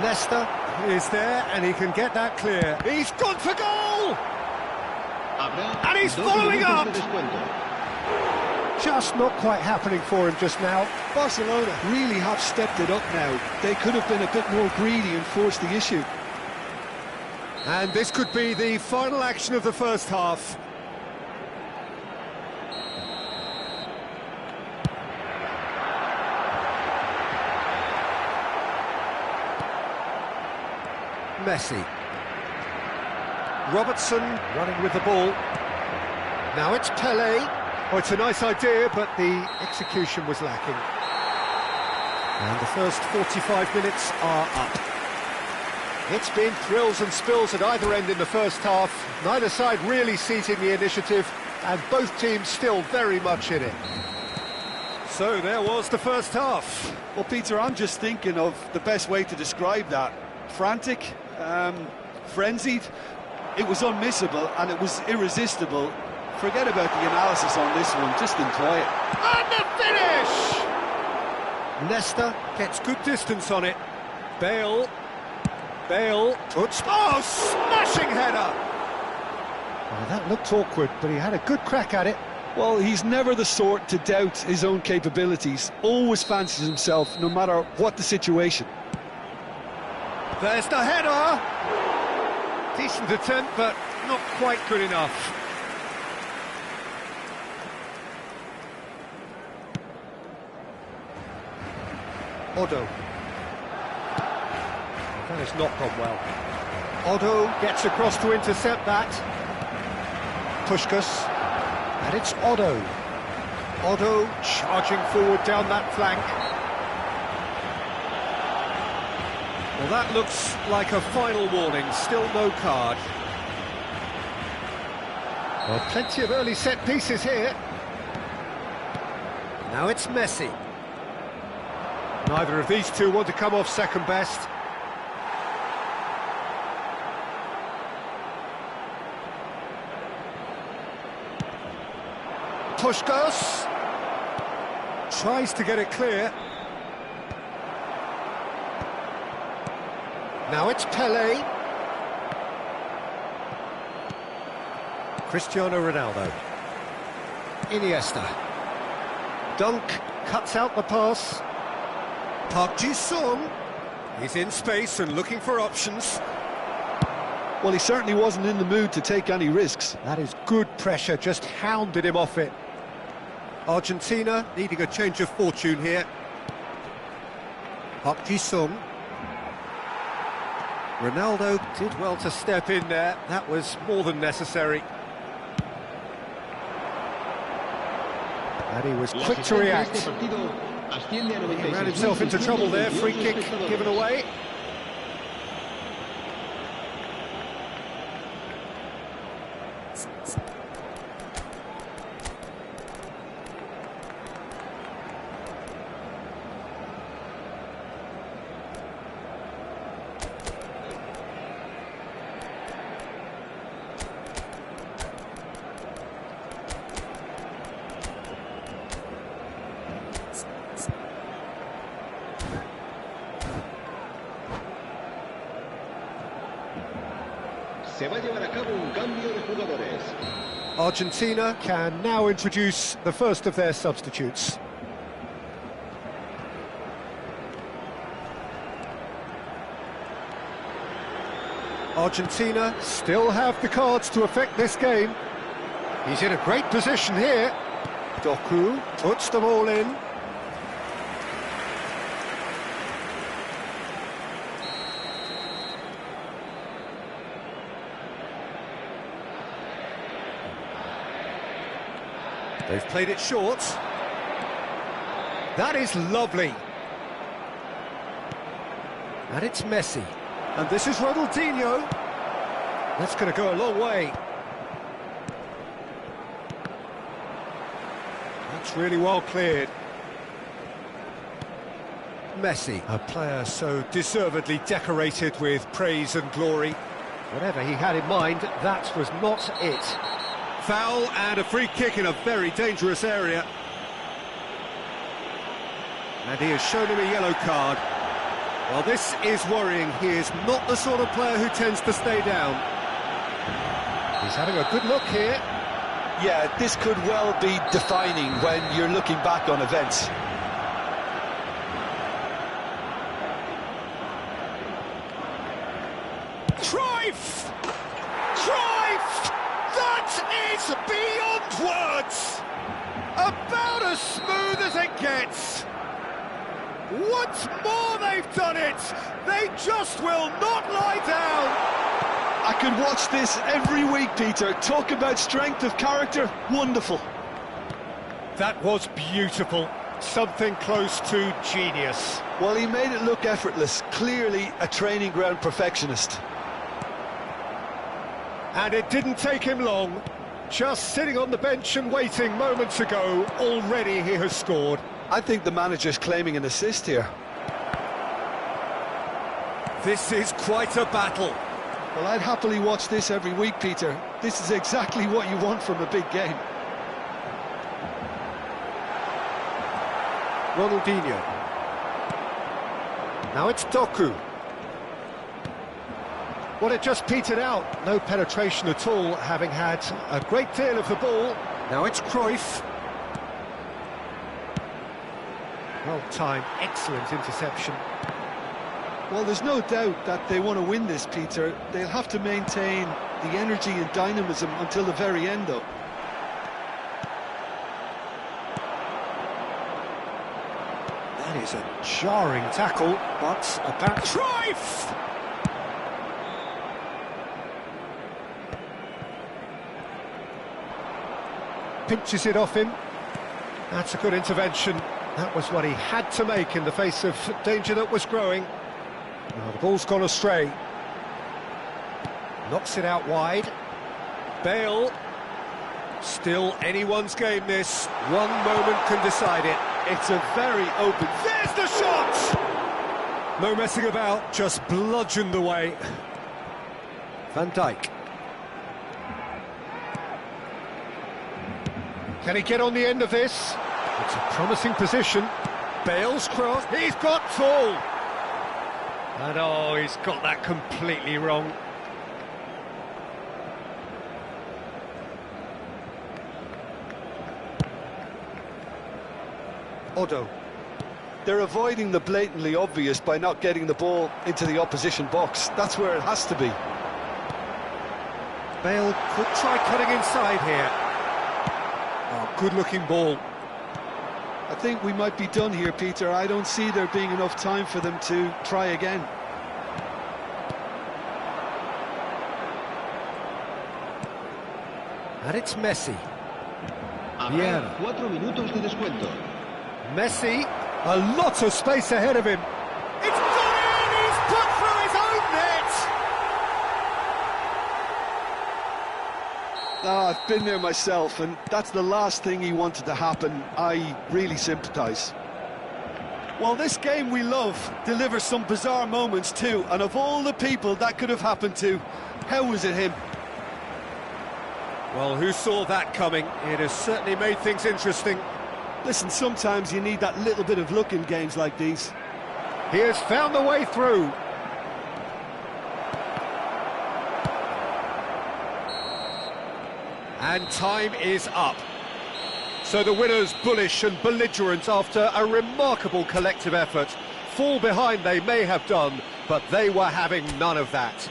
Nesta is there and he can get that clear. He's gone for goal! And he's following up! Just not quite happening for him just now. Barcelona really have stepped it up now. They could have been a bit more greedy and forced the issue. And this could be the final action of the first half. Messi. Robertson running with the ball. Now it's Pelé. Oh, it's a nice idea, but the execution was lacking. And the first 45 minutes are up. It's been thrills and spills at either end in the first half. Neither side really seizing the initiative, and both teams still very much in it. So there was the first half. Well, Peter, I'm just thinking of the best way to describe that. Frantic, frenzied. It was unmissable and it was irresistible. Forget about the analysis on this one, just enjoy it. And the finish! Nesta gets good distance on it. Bale puts... Oh, smashing header! Oh, that looked awkward, but he had a good crack at it. Well, he's never the sort to doubt his own capabilities. Always fancies himself, no matter what the situation. There's the header! Decent attempt, but not quite good enough. Otto. That has not gone well. Otto gets across to intercept that. Puskas. And it's Otto. Otto charging forward down that flank. Well, that looks like a final warning. Still no card. Well, plenty of early set pieces here. Now it's Messi. Neither of these two want to come off second best. Puskas tries to get it clear. Now it's Pelé. Cristiano Ronaldo. Iniesta. Dunk cuts out the pass. Park Ji-sung. He's in space and looking for options. Well, he certainly wasn't in the mood to take any risks. That is good pressure, just hounded him off it. Argentina needing a change of fortune here. Park Ji-sung. Ronaldo did well to step in there. That was more than necessary. And he was quick to react. He ran himself into trouble there. Free kick given away. Se va a llevar a cabo un cambio de jugadores. Argentina can now introduce the first of their substitutes. Argentina still have the cards to affect this game. He's in a great position here. Doku puts them all in. They've played it short. That is lovely. And it's Messi. And this is Ronaldinho. That's going to go a long way. That's really well cleared. Messi, a player so deservedly decorated with praise and glory. Whatever he had in mind, that was not it. Foul and a free kick in a very dangerous area. And he has shown him a yellow card. Well, this is worrying. He is not the sort of player who tends to stay down. He's having a good look here. Yeah, this could well be defining when you're looking back on events. Cruyff! Cruyff! That is beyond words! About as smooth as it gets! Once more they've done it! They just will not lie down! I could watch this every week, Peter. Talk about strength of character. Wonderful. That was beautiful. Something close to genius. Well, he made it look effortless. Clearly a training ground perfectionist. And it didn't take him long. Just sitting on the bench and waiting moments ago, already he has scored. I think the manager's claiming an assist here. This is quite a battle. Well, I'd happily watch this every week, Peter. This is exactly what you want from a big game. Ronaldinho. Now it's Doku. Well, it just petered out. No penetration at all, having had a great deal of the ball. Now it's Cruyff. Well-timed, excellent interception. Well, there's no doubt that they want to win this, Peter. They'll have to maintain the energy and dynamism until the very end, though. That is a jarring tackle, but about Cruyff! Pinches it off him. That's a good intervention. That was what he had to make in the face of danger that was growing. Now the ball's gone astray. Knocks it out wide. Bale. Still anyone's game, this. One moment can decide it. It's a very open... There's the shot! No messing about, just bludgeoned away. Van Dijk. Can he get on the end of this? It's a promising position. Bale's cross. He's got tall. And oh, he's got that completely wrong. Odo. They're avoiding the blatantly obvious by not getting the ball into the opposition box. That's where it has to be. Bale could try cutting inside here. Oh, good-looking ball. I think we might be done here, Peter. I don't see there being enough time for them to try again. And it's Messi. Habrá 4 minutos de descuento. Messi, a lot of space ahead of him. It's gone in! He's put through his own net! I've been there myself, and that's the last thing he wanted to happen. I really sympathise. Well, this game we love delivers some bizarre moments too, and of all the people that could have happened to, how was it him? Well, who saw that coming? It has certainly made things interesting. Listen, sometimes you need that little bit of luck in games like these. He has found the way through. And time is up. So the winners bullish and belligerent after a remarkable collective effort. Fall behind they may have done, but they were having none of that.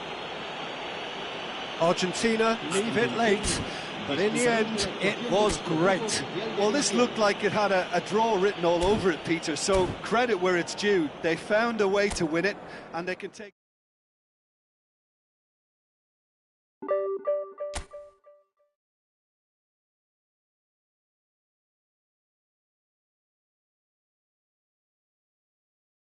Argentina leave it late, but in the end it was great. Well, this looked like it had a draw written all over it, Peter, so credit where it's due. They found a way to win it, and they can take...